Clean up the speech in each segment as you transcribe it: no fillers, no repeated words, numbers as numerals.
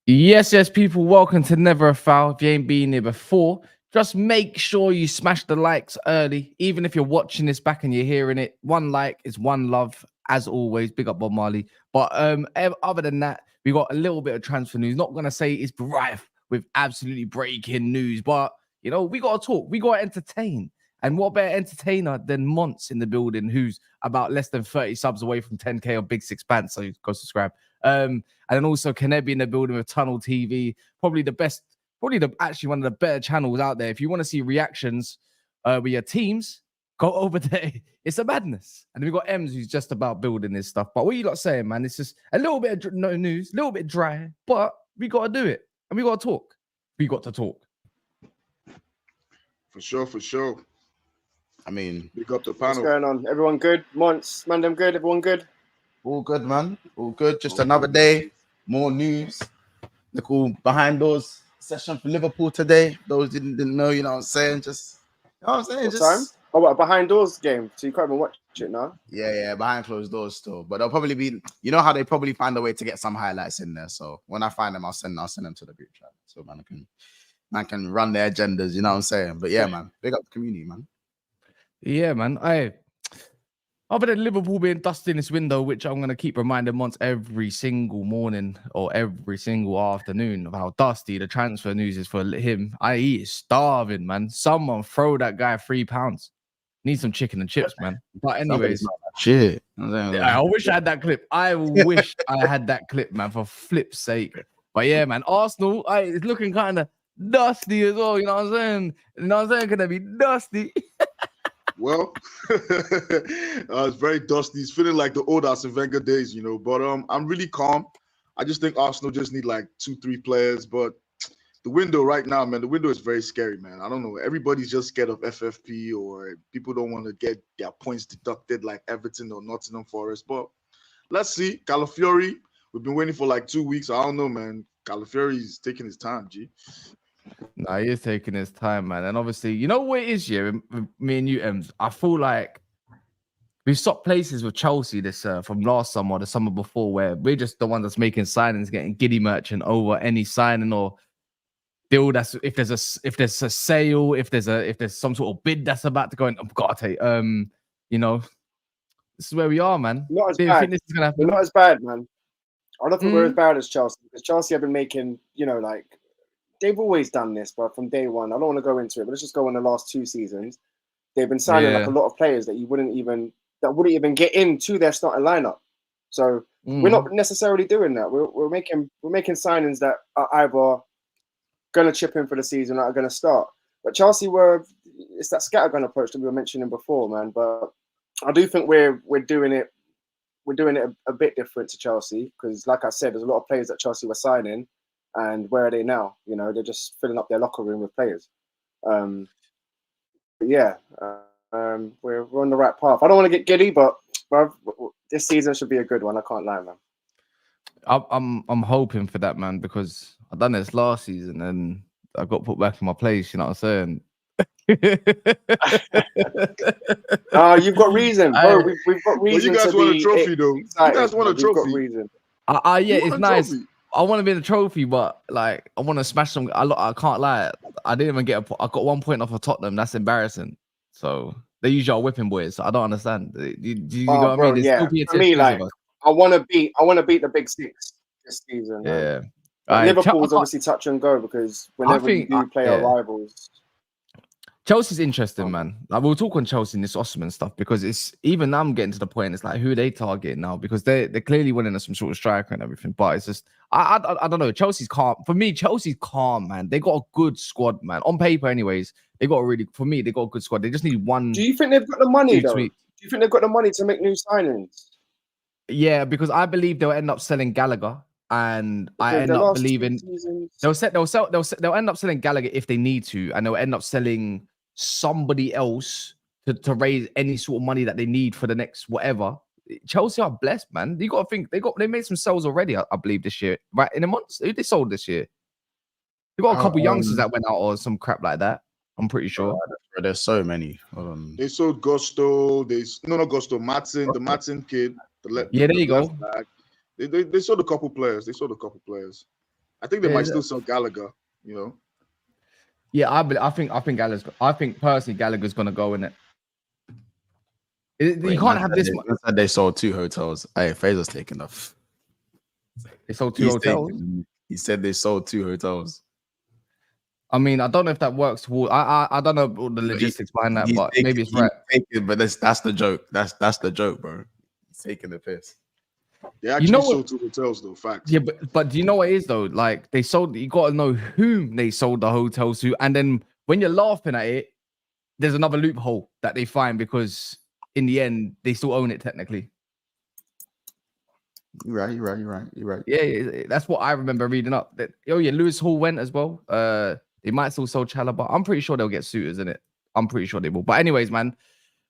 Yes, people, welcome to Never a Foul. If you ain't been here before, just make sure you smash the likes early. Even if you're watching this back and you're hearing it, one like is one love. As always, big up Bob Marley. But other than that, we got a little bit of transfer news. Not gonna say it's rife with absolutely breaking news, but you know, we gotta talk, we gotta entertain. And what better entertainer than Monts in the building, who's about less than 30 subs away from 10K on Big Six Pants. So go subscribe. And then also Kanebi in the building with Tunnel TV, probably actually one of the better channels out there. If you want to see reactions with your teams, go over there. It's a madness. And then we got Ems who's just about building this stuff. But what you lot saying, man? It's just a little bit of no news, a little bit dry, but we got to do it and we got to talk. We got to talk. For sure. I mean, big up the panel. What's going on? Everyone good? Monts, man, them good? Everyone good? All good, man. All good. Just another day, more news. The cool behind doors session for Liverpool today. Those didn't know, you know what I'm saying? Just, you know what I'm saying? What time? Oh, what, a behind doors game? So you can't even watch it now? Yeah, behind closed doors still. But they'll probably be, you know how they probably find a way to get some highlights in there. So when I find them, I'll send them to the group chat. So man can run their agendas, you know what I'm saying? But yeah, man, big up the community, man. Yeah, man. Other than Liverpool being dusted in this window, which I'm going to keep reminding Monts every single morning or every single afternoon of how dusty the transfer news is for him. He is starving, man. Someone throw that guy £3. Need some chicken and chips, man. But anyways, shit. I wish I had that clip. I wish I had that clip, man, for flip's sake. But yeah, man, Arsenal, it's looking kind of dusty as well. You know what I'm saying? You know what I'm saying? Gonna be dusty. Well, it's very dusty. It's feeling like the old Arsene Wenger days, you know. But I'm really calm. I just think Arsenal just need like 2-3 players. But the window right now, man, the window is very scary, man. I don't know. Everybody's just scared of FFP, or people don't want to get their points deducted like Everton or Nottingham Forest. But let's see. Calafiori, we've been waiting for like 2 weeks. I don't know, man. Calafiori is taking his time, G. Nah, he is taking his time, man. And obviously, you know what it is, yeah, with me and you, Ems? I feel like we've stopped places with Chelsea this from last summer or the summer before, where we're just the ones that's making signings, getting giddy merchant over any signing or deal. That's if there's a sale, if there's some sort of bid that's about to go in. I've got to take, you know, this is where we are, man. Not as Do you bad. think this is gonna happen? We're not as bad, man. I don't think we're as bad as Chelsea, because Chelsea have been making, you know, like, they've always done this, but from day one, I don't want to go into it, but let's just go on the last 2 seasons. They've been signing like a lot of players that wouldn't even get into their starting lineup. So we're not necessarily doing that. We're making signings that are either going to chip in for the season or are going to start. But Chelsea it's that scattergun approach that we were mentioning before, man. But I do think we're doing it a bit different to Chelsea, because, like I said, there's a lot of players that Chelsea were signing. And where are they now? You know, they're just filling up their locker room with players. We're on the right path. I don't want to get giddy, but this season should be a good one. I can't lie, man. I'm hoping for that, man, because I done this last season and I got put back in my place. You know what I'm saying? You've got reason, bro. We've got reason. Well, you guys want a trophy, though. You guys want a trophy. We've got reason. Yeah, it's nice. Trophy. I want to be in the trophy, but like I want to smash some. I can't lie. I didn't even get I got 1 point off of Tottenham. That's embarrassing. So they use your whipping boys. So I don't understand. Do you know what I mean? Yeah. For me, like I want to beat the big six this season. Yeah. Liverpool's obviously touch and go, because whenever we do play our rivals. Chelsea's interesting, man. Like we'll talk on Chelsea in this Osimhen stuff, because it's even now I'm getting to the point. It's like, who are they targeting now? Because they're clearly winning some sort of striker and everything. But it's just I don't know. Chelsea's calm. For me, Chelsea's calm, man. They got a good squad, man. On paper, anyways, they got a good squad. They just need one. Do you think they've got the money though? Do you think they've got the money to make new signings? Yeah, because I believe they'll end up selling Gallagher. And I end up believing they'll end up selling Gallagher if they need to, and they'll end up selling somebody else to raise any sort of money that they need for the next whatever. Chelsea are blessed, man. You got to think they made some sales already, I believe, this year, right? In a month, who they sold this year? They got a couple youngsters that went out or some crap like that. I'm pretty sure. There's so many. They sold Gusto. Not Gusto. Matson, the Matson kid. There you go. They sold a couple players. I think they might still sell Gallagher. You know. Yeah, I think personally Gallagher's gonna go in it. You can't have this. They sold 2 hotels. Hey, Fraser's taking off. They sold 2 hotels. He said they sold 2 hotels. I mean, I don't know if that works. I don't know all the logistics behind that, but maybe it's right. But that's the joke. That's the joke, bro. He's taking the piss. They actually sold 2 hotels, though. Facts. Yeah, but do you know what it is though? Like they sold. You got to know whom they sold the hotels to, and then when you're laughing at it, there's another loophole that they find because in the end they still own it technically. You're right. Yeah, that's what I remember reading up. That Lewis Hall went as well. They might still sell Chalobah, but I'm pretty sure they'll get suitors in it. I'm pretty sure they will. But anyways, man,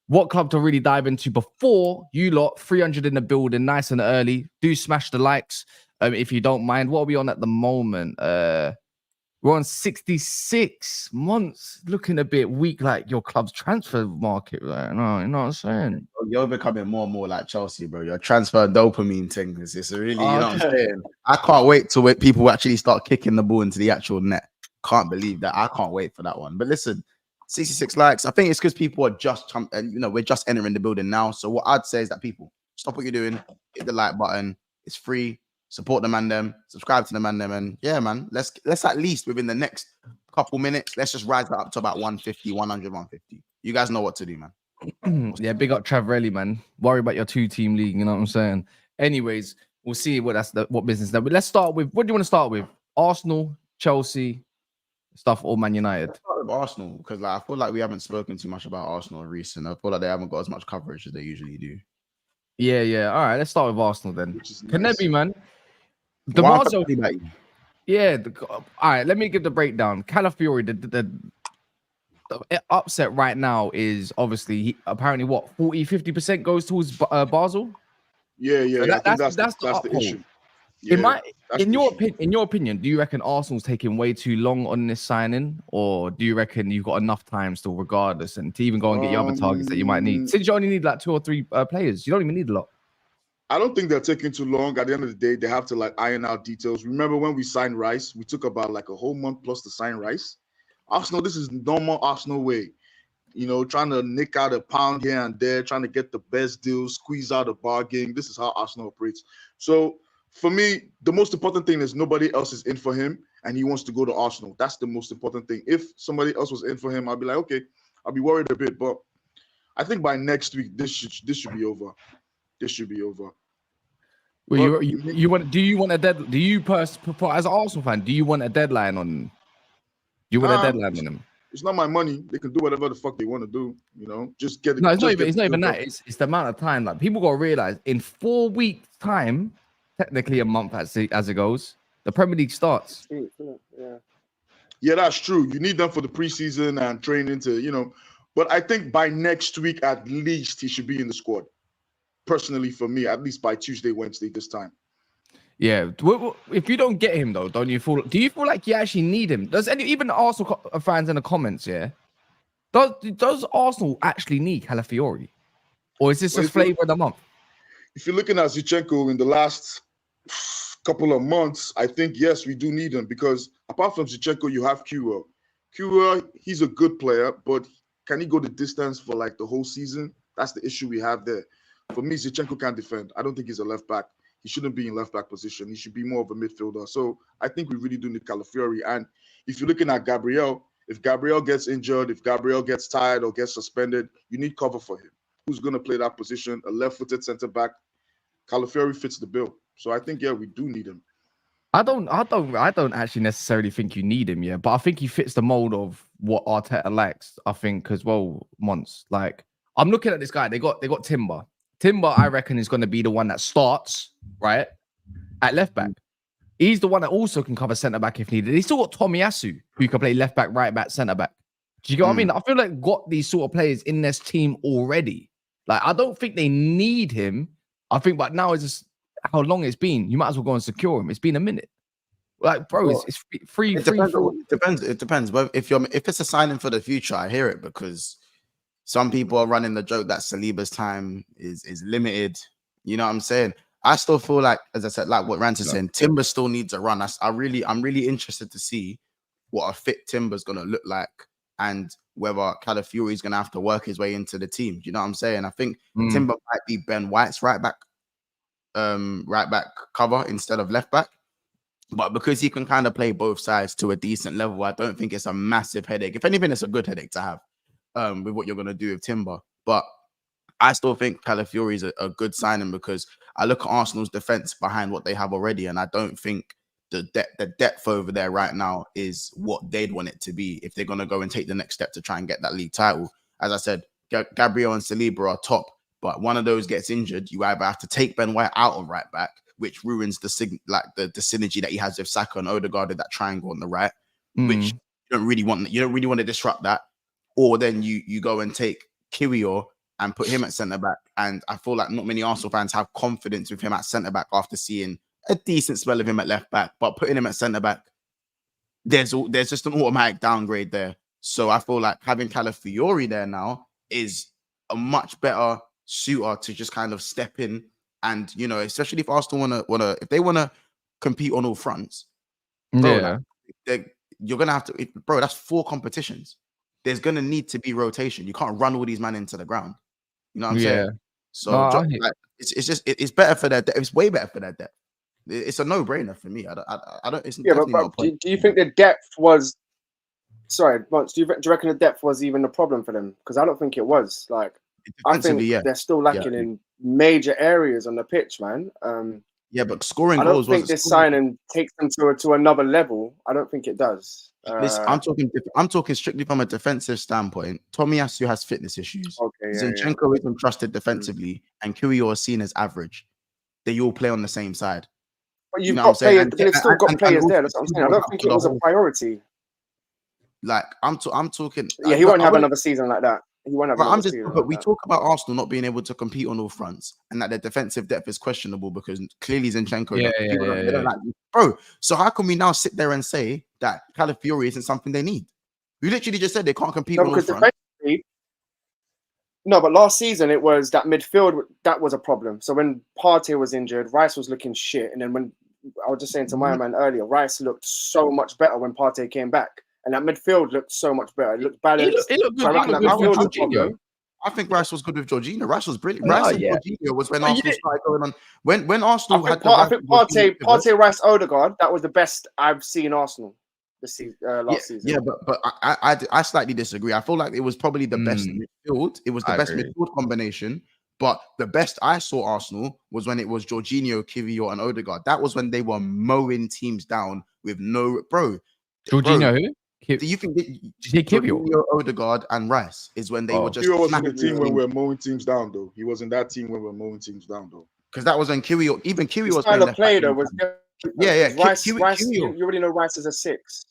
what club to really dive into before you lot 300 in the building, nice and early. Do smash the likes if you don't mind. What are we on at the moment? We're on 66 months, looking a bit weak, like your club's transfer market right now. You know what I'm saying? You're becoming more and more like Chelsea, bro. Your transfer dopamine thing is really, you know what I'm saying? I can't wait till people actually start kicking the ball into the actual net. Can't believe that. I can't wait for that one. But listen, 66 likes. I think it's because people are just, we're just entering the building now. So what I'd say is that people stop what you're doing, hit the like button. It's free. Support the man them, subscribe to the man them, and yeah, man, let's at least within the next couple minutes, let's just rise that up to about 150, 100, 150. You guys know what to do, man. Yeah, big up Travrelli, man. Worry about your 2-team league, you know what I'm saying? Anyways, we'll see what business that. But let's start with, what do you want to start with? Arsenal, Chelsea, stuff, or Man United? Let's start with Arsenal, because I feel like we haven't spoken too much about Arsenal recently. I feel like they haven't got as much coverage as they usually do. Yeah. All right, let's start with Arsenal then. Can nice. that be, man? The all right, let me give the breakdown. Calafiori, the upset right now is obviously apparently what 40-50% goes towards Basel. Yeah. So that's the issue. Yeah, in your opinion, do you reckon Arsenal's taking way too long on this signing, or do you reckon you've got enough time still, regardless, and to even go and get your other targets that you might need? Since you only need like 2 or 3 players, you don't even need a lot. I don't think they're taking too long. At the end of the day, they have to like iron out details. Remember when we signed Rice, we took about like a whole month plus to sign Rice. Arsenal, this is normal Arsenal way. You know, trying to nick out a pound here and there, trying to get the best deal, squeeze out a bargain. This is how Arsenal operates. So for me, the most important thing is nobody else is in for him and he wants to go to Arsenal. That's the most important thing. If somebody else was in for him, I'd be like, okay, I'll be worried a bit. But I think by next week, this should be over. This should be over. Well, you want? Do you want a deadline? Do you as an Arsenal fan? Do you want a deadline on? Do you want a deadline on him? It's not my money. They can do whatever the fuck they want to do. You know, just get it. No, it's not even that. It's the amount of time. Like people gotta realize, in 4 weeks' time, technically a month as it goes, the Premier League starts. Yeah, that's true. You need them for the preseason and training to, But I think by next week, at least, he should be in the squad. Personally, for me, at least by Tuesday, Wednesday this time. Yeah. If you don't get him though, do you feel like you actually need him? Does even Arsenal fans in the comments, yeah? Does Arsenal actually need Calafiori? Or is this just flavor of the month? If you're looking at Zinchenko in the last couple of months, I think, yes, we do need him because apart from Zinchenko, you have Kura. Kura, he's a good player, but can he go the distance for like the whole season? That's the issue we have there. For me, Zinchenko can't defend. I don't think he's a left back. He shouldn't be in left back position. He should be more of a midfielder. So I think we really do need Calafiori. And if you're looking at Gabriel, if Gabriel gets injured, if Gabriel gets tired or gets suspended, you need cover for him. Who's going to play that position? A left-footed centre back. Calafiori fits the bill. So I think, yeah, we do need him. I don't actually necessarily think you need him, yeah, but I think he fits the mold of what Arteta likes. I think as well. Once, like, I'm looking at this guy. They got Timber. Timber, I reckon, is going to be the one that starts right at left back. He's the one that also can cover centre back if needed. They still got Tomiyasu, who can play left back, right back, centre back. Do you get what I mean? I feel like got these sort of players in this team already. Like, I don't think they need him. I think, but now it's just how long it's been. You might as well go and secure him. It's been a minute. Like, bro, it's free. It depends. But if it's a signing for the future, I hear it because some people are running the joke that Saliba's time is limited. You know what I'm saying? I still feel like, as I said, like what Rance is saying, Timber still needs a run. I'm really interested to see what a fit Timber's gonna look like and whether Calafiori is gonna have to work his way into the team. Do you know what I'm saying? I think Timber might be Ben White's right back cover instead of left back. But because he can kind of play both sides to a decent level, I don't think it's a massive headache. If anything, it's a good headache to have with what you're going to do with Timber. But I still think Calafiori is a good signing because I look at Arsenal's defense behind what they have already, and I don't think the depth over there right now is what they'd want it to be if they're going to go and take the next step to try and get that league title. As I said, Gabriel and Saliba are top, but one of those gets injured, you either have to take Ben White out of right back, which ruins the synergy that he has with Saka and Odegaard at that triangle on the right, which you don't really want to disrupt that. Or then you go and take Kiwior and put him at centre back. And I feel like not many Arsenal fans have confidence with him at centre back after seeing a decent spell of him at left back, but putting him at centre back, there's just an automatic downgrade there. So I feel like having Calafiori there now is a much better suitor to just kind of step in. And, you know, especially if Arsenal if they want to compete on all fronts, bro, you're going to have to, bro, that's 4 competitions. There's going to need to be rotation. You can't run all these men into the ground. You know what I'm saying? So it's better for their depth. It's way better for their depth. It's a no-brainer for me. I don't. It's but do you think the depth was? Sorry, Bunce, do you reckon the depth was even a problem for them? Because I don't think it was. Like, I think they're still lacking in major areas on the pitch, man. But scoring I don't goals. think this signing takes them to another level. I don't think it does. I'm talking strictly from a defensive standpoint. Tomiyasu has fitness issues. Zinchenko isn't trusted defensively, and Kiwior is seen as average. They all play on the same side. But you've got players. They've still got players there. That's what I'm saying. I don't think it was a priority. Like I'm talking. Yeah, he won't have another season like that. He won't have another season. But we talk about Arsenal not being able to compete on all fronts, and that their defensive depth is questionable because clearly Zinchenko. They don't like, bro. So how can we now sit there and say that Calafiori isn't something they need? We literally just said they can't compete on all fronts. No, but last season it was that midfield that was a problem. So when Partey was injured, Rice was looking shit, and then when I was just saying to my man earlier, Rice looked so much better when Partey came back. And that midfield looked so much better. It looked balanced. It looked good. I think Rice was good with Jorginho. Rice was brilliant. Rice and Jorginho was when Arsenal started going on. When Arsenal I think Partey, Rice, Odegaard, that was the best I've seen Arsenal this season, last season. Yeah, but I slightly disagree. I feel like it was probably the best midfield. It was the best midfield combination. But the best I saw Arsenal was when it was Jorginho, Kiwior, and Odegaard. That was when they were mowing teams down with no Jorginho who? Do you think Jorginho, Odegaard, and Rice is when they were just? Kiwior wasn't the team when we were mowing teams down, though. He wasn't that team when we were mowing teams down, though. Because that was when Kiwior, even Kiwior was playing left back. Rice, Kiwior. You already know Rice is a 6.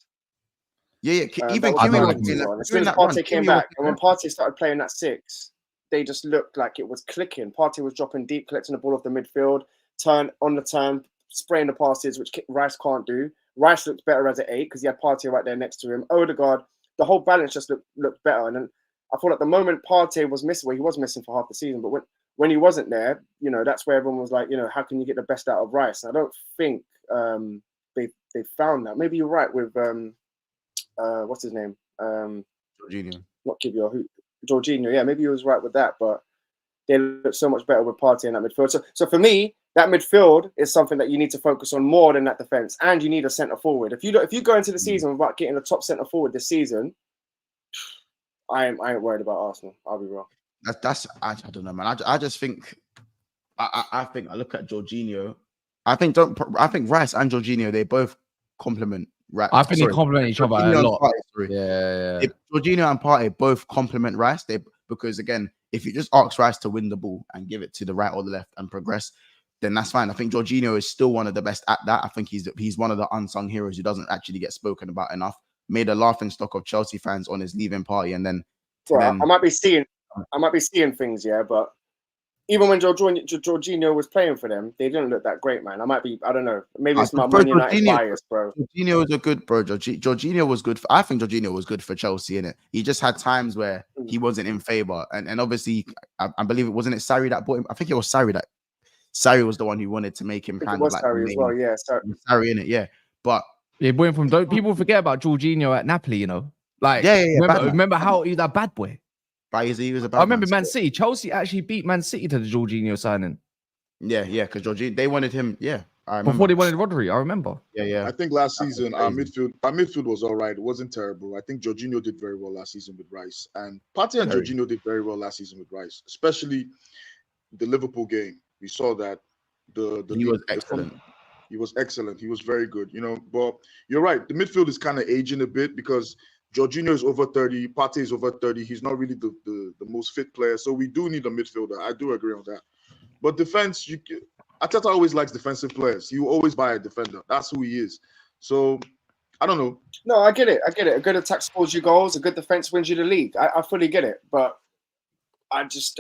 Even Kiwior. As soon as Partey came back, and when Partey started playing that 6, they just looked like it was clicking. Partey was dropping deep, collecting the ball off the midfield, turn, spraying the passes, which Rice can't do. Rice looked better as an 8 because he had Partey right there next to him. Odegaard, the whole balance just looked better. And then I thought at the moment Partey was missing, he was missing for half the season. But when he wasn't there, you know, that's where everyone was like, you know, how can you get the best out of Rice? And I don't think they found that. Maybe you're right with what's his name? Jorginho. Not Kiwior, Jorginho. Yeah, maybe he was right with that. But they look so much better with Partey in that midfield. So for me, that midfield is something that you need to focus on more than that defense, and you need a centre forward. If you go into the season without getting a top centre forward this season, I ain't worried about Arsenal. I'll be wrong. I don't know, man. I just think I look at Jorginho. I think Rice and Jorginho, they both complement. Right, I think they complement each other a lot. If Jorginho and Partey both complement Rice, because again, if you just ask Rice to win the ball and give it to the right or the left and progress, then that's fine. I think Jorginho is still one of the best at that. I think he's one of the unsung heroes who doesn't actually get spoken about enough. Made a laughing stock of Chelsea fans on his leaving party, and then I might be seeing things, but even when Jorginho was playing for them, they didn't look that great, man. I don't know. Maybe it's my Man United bias, bro. Jorginho was a good bro. Jorginho was good. I think Jorginho was good for Chelsea, innit? He just had times where he wasn't in favour. And obviously, I believe it wasn't Sarri that bought him. I think it was Sarri that Sarri was the one who wanted to make him I think kind it of was like Harry as well. Yeah, Sarri in it, yeah. But Yeah, went from people forget about Jorginho at Napoli, you know. Like yeah, bad man. remember how he's that bad boy. But he was a bad I remember man. Man City. Chelsea actually beat Man City to the Jorginho signing. Yeah, because Jorginho, they wanted him, I remember. Before they wanted Rodri, I remember. Yeah. I think last That was season our crazy. midfield was all right. It wasn't terrible. I think Jorginho did very well last season with Rice, and Partey and Very. Jorginho did very well last season with Rice, especially the Liverpool game. We saw that He was excellent. He was excellent. He was very good. You know, but you're right. The midfield is kind of aging a bit because Jorginho is over 30, Partey is over 30. He's not really the most fit player, so we do need a midfielder. I do agree on that. But defense, Arteta always likes defensive players. He will always buy a defender. That's who he is. So I don't know. No, I get it. A good attack scores you goals. A good defense wins you the league. I fully get it. But I'm just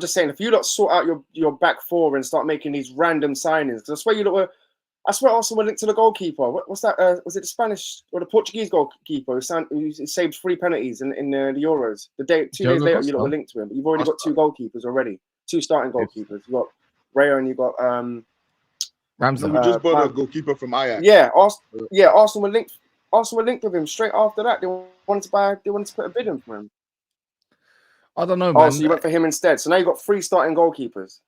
saying, if you lot sort out your back four and start making these random signings, because I swear Arsenal were linked to the goalkeeper. What's that? Was it the Spanish or the Portuguese goalkeeper who saved 3 penalties in the Euros? 2 days later, you lot were linked to him. But you've already got 2 goalkeepers already. 2 starting goalkeepers. You've got Raya and you've got Ramsey. We just bought a goalkeeper from Ajax. Yeah, Arsenal were linked. Arsenal were linked with him straight after that. They wanted to put a bid in for him. I don't know, man. Oh, so you went for him instead. So now you got 3 starting goalkeepers.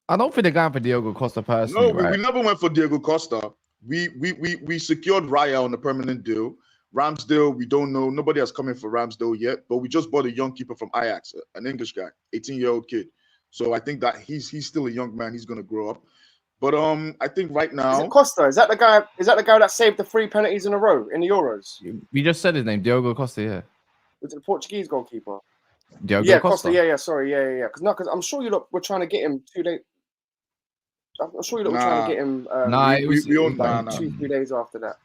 I don't think they're going for Diogo Costa personally. No, we never went for Diego Costa. We secured Raya on a permanent deal. Ramsdale, we don't know. Nobody has come in for Ramsdale yet, but we just bought a young keeper from Ajax, an English guy, 18-year-old kid. So I think that he's still a young man. He's gonna grow up. But I think right now, Is it Costa? Is that the guy? Is that the guy that saved the 3 penalties in a row in the Euros? We just said his name, Diogo Costa. Yeah, Was it the Portuguese goalkeeper? Diogo Costa. Yeah. Sorry. Yeah. Because I'm sure you lot were trying to get him 2 days. I'm sure you lot were trying to get him. Nah, 2-3 days after that.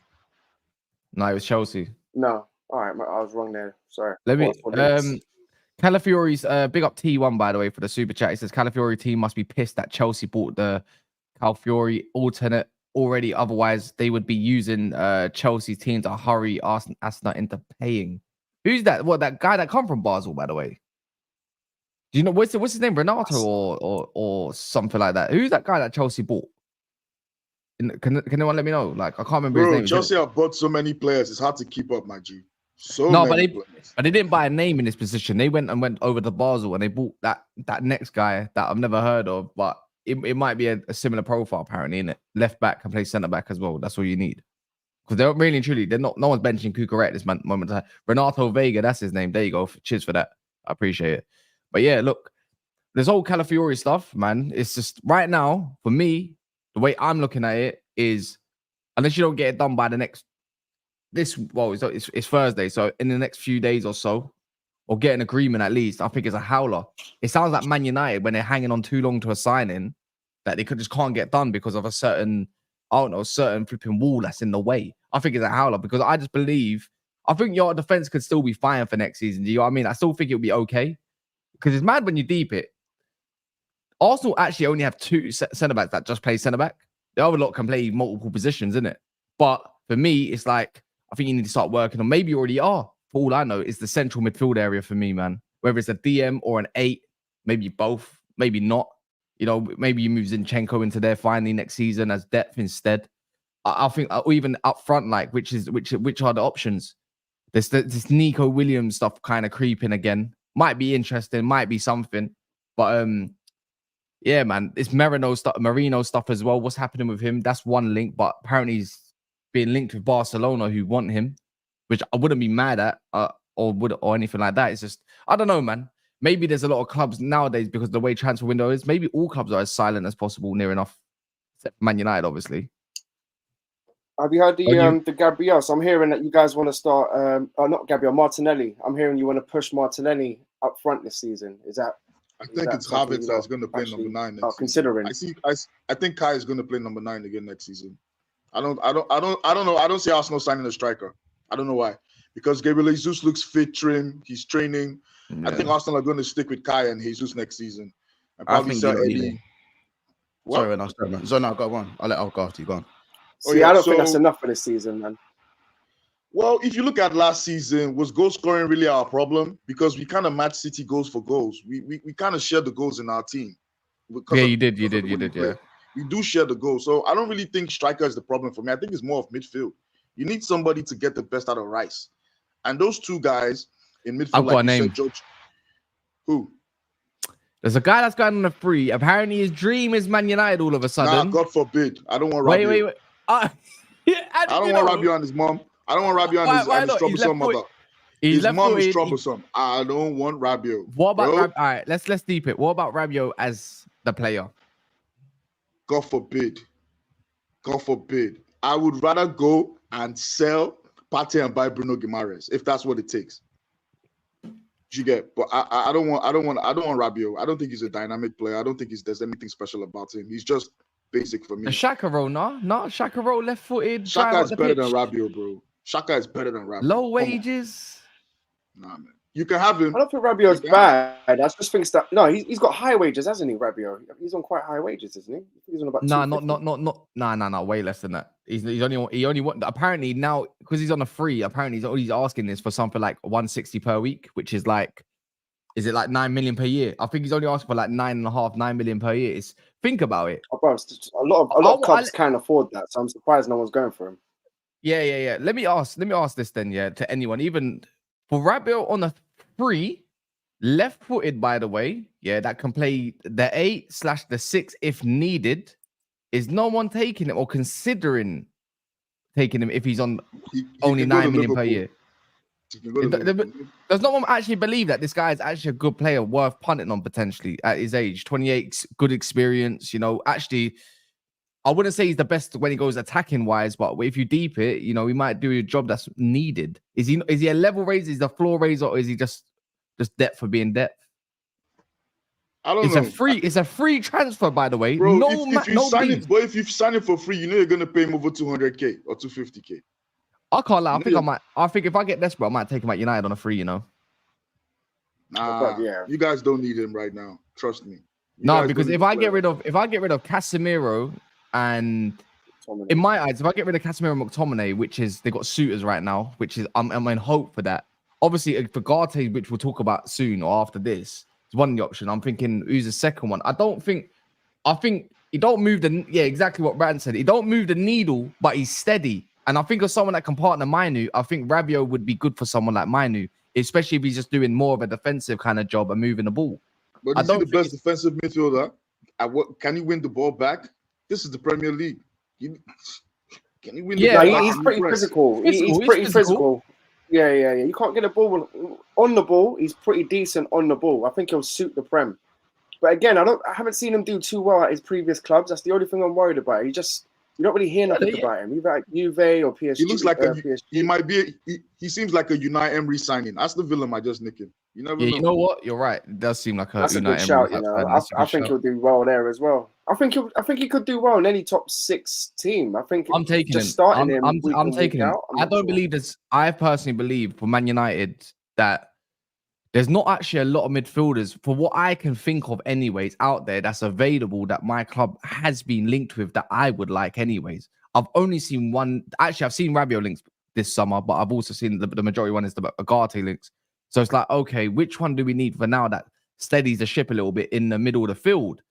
No, it was Chelsea. No. All right, I was wrong there. Sorry. Let me. Calafiori's big up T1 by the way for the super chat. It says Calafiori team must be pissed that Chelsea bought the Calafiori alternate already. Otherwise, they would be using Chelsea's team to hurry Arsenal into paying. Who's that? What, that guy that come from Basel, by the way? Do you know what's his name? Renato or something like that? Who's that guy that Chelsea bought? Can anyone let me know? Like, I can't remember his name. Chelsea have bought so many players; it's hard to keep up, my G. But they didn't buy a name in this position. They went over to Basel and they bought that next guy that I've never heard of, but it might be a similar profile apparently, in it. Left back can play centre back as well. That's all you need. Because they're really and truly, no one's benching Cucurella at this moment. Renato Vega, that's his name. There you go. Cheers for that. I appreciate it. But yeah, look, this whole Calafiori stuff, man, it's just right now, for me, the way I'm looking at it is, unless you don't get it done by it's Thursday. So in the next few days or so, or get an agreement at least, I think it's a howler. It sounds like Man United, when they're hanging on too long to a signing, that they just can't get done because of a certain flipping wall that's in the way. I think it's a howler because I just believe, I think your defense could still be fine for next season. Do you know what I mean? I still think it'll be okay. Because it's mad when you deep it. Arsenal actually only have 2 centre backs that just play centre back. The other lot can play multiple positions, isn't it? But for me, it's like, I think you need to start working on, maybe you already are. For all I know, it's the central midfield area for me, man. Whether it's a DM or an 8, maybe both, maybe not. You know, maybe you move Zinchenko into there finally next season as depth instead. I think, or even up front, like which are the options? This Nico Williams stuff kind of creeping again. Might be interesting, might be something, but yeah, man, it's Marino stuff as well. What's happening with him? That's one link, but apparently he's being linked with Barcelona, who want him, which I wouldn't be mad at, or anything like that. It's just, I don't know, man. Maybe there's a lot of clubs nowadays because the way transfer window is. Maybe all clubs are as silent as possible, near enough, except Man United, obviously. Have you heard the Gabriel? So I'm hearing that you guys want to start. Not Gabriel, Martinelli. I'm hearing you want to push Martinelli up front this season. Is that? I think it's Havertz that's going to play number 9 next considering. season. I think Kai is going to play number 9 again next season. I don't know. I don't see Arsenal signing a striker. I don't know why. Because Gabriel Jesus looks fit, trim. He's training. Yeah. I think Arsenal are going to stick with Kai and Jesus next season. And probably sell Eddie. Sorry, no, go on. I'll go after you. Go on. I don't think that's enough for this season, man. Well, if you look at last season, was goal scoring really our problem? Because we kind of match City goals for goals. We kind of share the goals in our team. because Yeah, of- you did. You because did. of the You way we did. play. Yeah. We do share the goal, so I don't really think striker is the problem for me. I think it's more of midfield. You need somebody to get the best out of Rice, and those two guys in midfield, I've got like a you name. said, George. Who? There's a guy that's going on a free. Apparently, his dream is Man United. All of a Nah, sudden. God forbid. I don't want Wait, Rabiot. wait, wait. Yeah, I don't want Rabiot and his mom. I don't want Rabiot Why and his not? He's troublesome left-footed. mother. He's His mom is left-footed. troublesome. I don't want Rabiot. What about bro. All right, let's deep it. What about Rabiot as the player? God forbid. God forbid. I would rather go and sell Partey and buy Bruno Guimaraes if that's what it takes. You get, but I don't want Rabiot. I don't think he's a dynamic player. I don't think there's anything special about him. He's just basic for me. And Xhaka roll, no, Xhaka roll left-footed. Xhaka is better than Rabiot, bro. Xhaka is better than Rabiot. Low wages. Nah, man. You can have him. I don't think Rabiot's bad. I just think that he's got high wages, hasn't he, Rabiot? He's on quite high wages, isn't he? He's on about No, 250. no, way less than that. He only want apparently now because he's on a free. Apparently he's asking this for something like 160 per week, which is like, is it like 9 million per year? I think he's only asking for like 9 million per year. Think about it. Oh, bro, a lot of clubs can't afford that, so I'm surprised no one's going for him. Yeah. Let me ask this then, to anyone, even for Rabiot on a free, left-footed, by the way, that can play the 8/the 6 if needed. Is no one taking him or considering taking him if he's on only 9 million per year? Does no one actually believe that this guy is actually a good player worth punting on potentially at his age? 28, good experience, actually. I wouldn't say he's the best when he goes attacking wise, but if you deep it, he might do a job that's needed. Is he a level raiser? Is he a floor raiser, or is he just depth for being depth? I don't know. It's a free transfer, by the way. Bro, no, if you sign it, but if you sign it for free, you're gonna pay him over 200k or 250k. I can't lie. I think if I get desperate, I might take him at United on a free. Nah, yeah. You guys don't need him right now. Trust me. No, because if I get rid of Casemiro and in my eyes, if I get rid of Casemiro and McTominay, which is they got suitors right now, which is I'm in hope for that. Obviously, for Ugarte, which we'll talk about soon or after this, is one of the option. I'm thinking who's the second one. I think he don't move exactly what Brad said. He don't move the needle, but he's steady. And I think of someone that can partner Mainu, I think Rabiot would be good for someone like Mainu, especially if he's just doing more of a defensive kind of job and moving the ball. But is he the best defensive midfielder? Can he win the ball back? This is the Premier League. Can he win the ball back? He's pretty physical. He's pretty physical. Yeah. You can't get a ball on the ball. He's pretty decent on the ball. I think he'll suit the Prem. But again, I haven't seen him do too well at his previous clubs. That's the only thing I'm worried about. You don't really hear nothing about him. Either at Juve or PSG. He looks like PSG. he might be. He seems like a Unai Emery signing. That's the villain I just nicked him. You never know. You know what? You're right. It does seem like That's a Unai good shout. Emery. I think he'll do well there as well. I think he could do well in any top 6 team. I think I'm taking just him. starting him. I'm taking him. I don't believe this. I personally believe for Man United that there's not actually a lot of midfielders, for what I can think of anyways, out there that's available that my club has been linked with that I would like anyways. I've only seen one. Actually, I've seen Rabiot links this summer, but I've also seen the majority one is the Ugarte links. So it's like, okay, which one do we need for now that steadies the ship a little bit in the middle of the field?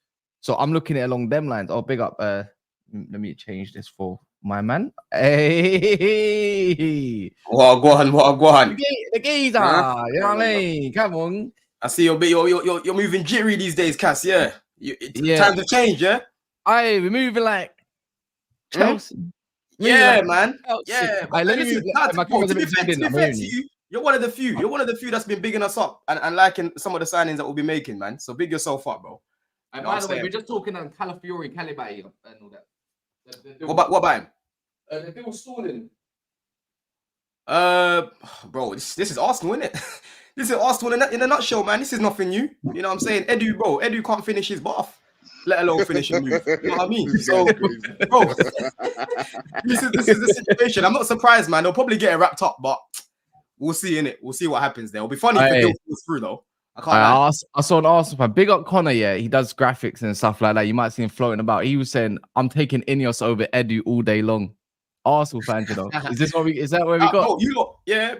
So I'm looking at along them lines. Oh, big up. Let me change this for my man. Hey, What go on? the geezer. Huh? You know what I mean? Come on. I see you're moving jittery these days, Cass. Yeah. Times have changed, yeah. Hey, we're moving like Chelsea. Yeah, man. Chelsea. Yeah. Hey, let me Listen, move. My camera's a bit zoomed in, to I'm be fair hearing to you. you, you're one of the few. You're one of the few that's been bigging us up and liking some of the signings that we'll be making, man. So big yourself up, bro. And by the way, we're just talking on Calafiori, Calibay, and all that. What about him? The bill stalling. Bro, this is Arsenal, isn't it? This is Arsenal in a nutshell, man. This is nothing new. You know what I'm saying? Edu can't finish his bath, let alone finish a move. You know what I mean? So, bro, this is the situation. I'm not surprised, man. They'll probably get it wrapped up, but we'll see, innit? We'll see what happens there. It'll be funny if the deal goes through, though. I saw an Arsenal fan. Big up Connor, yeah. He does graphics and stuff like that. You might see him floating about. He was saying, I'm taking Ineos over Edu all day long. Arsenal fans, you know. Is that where we got?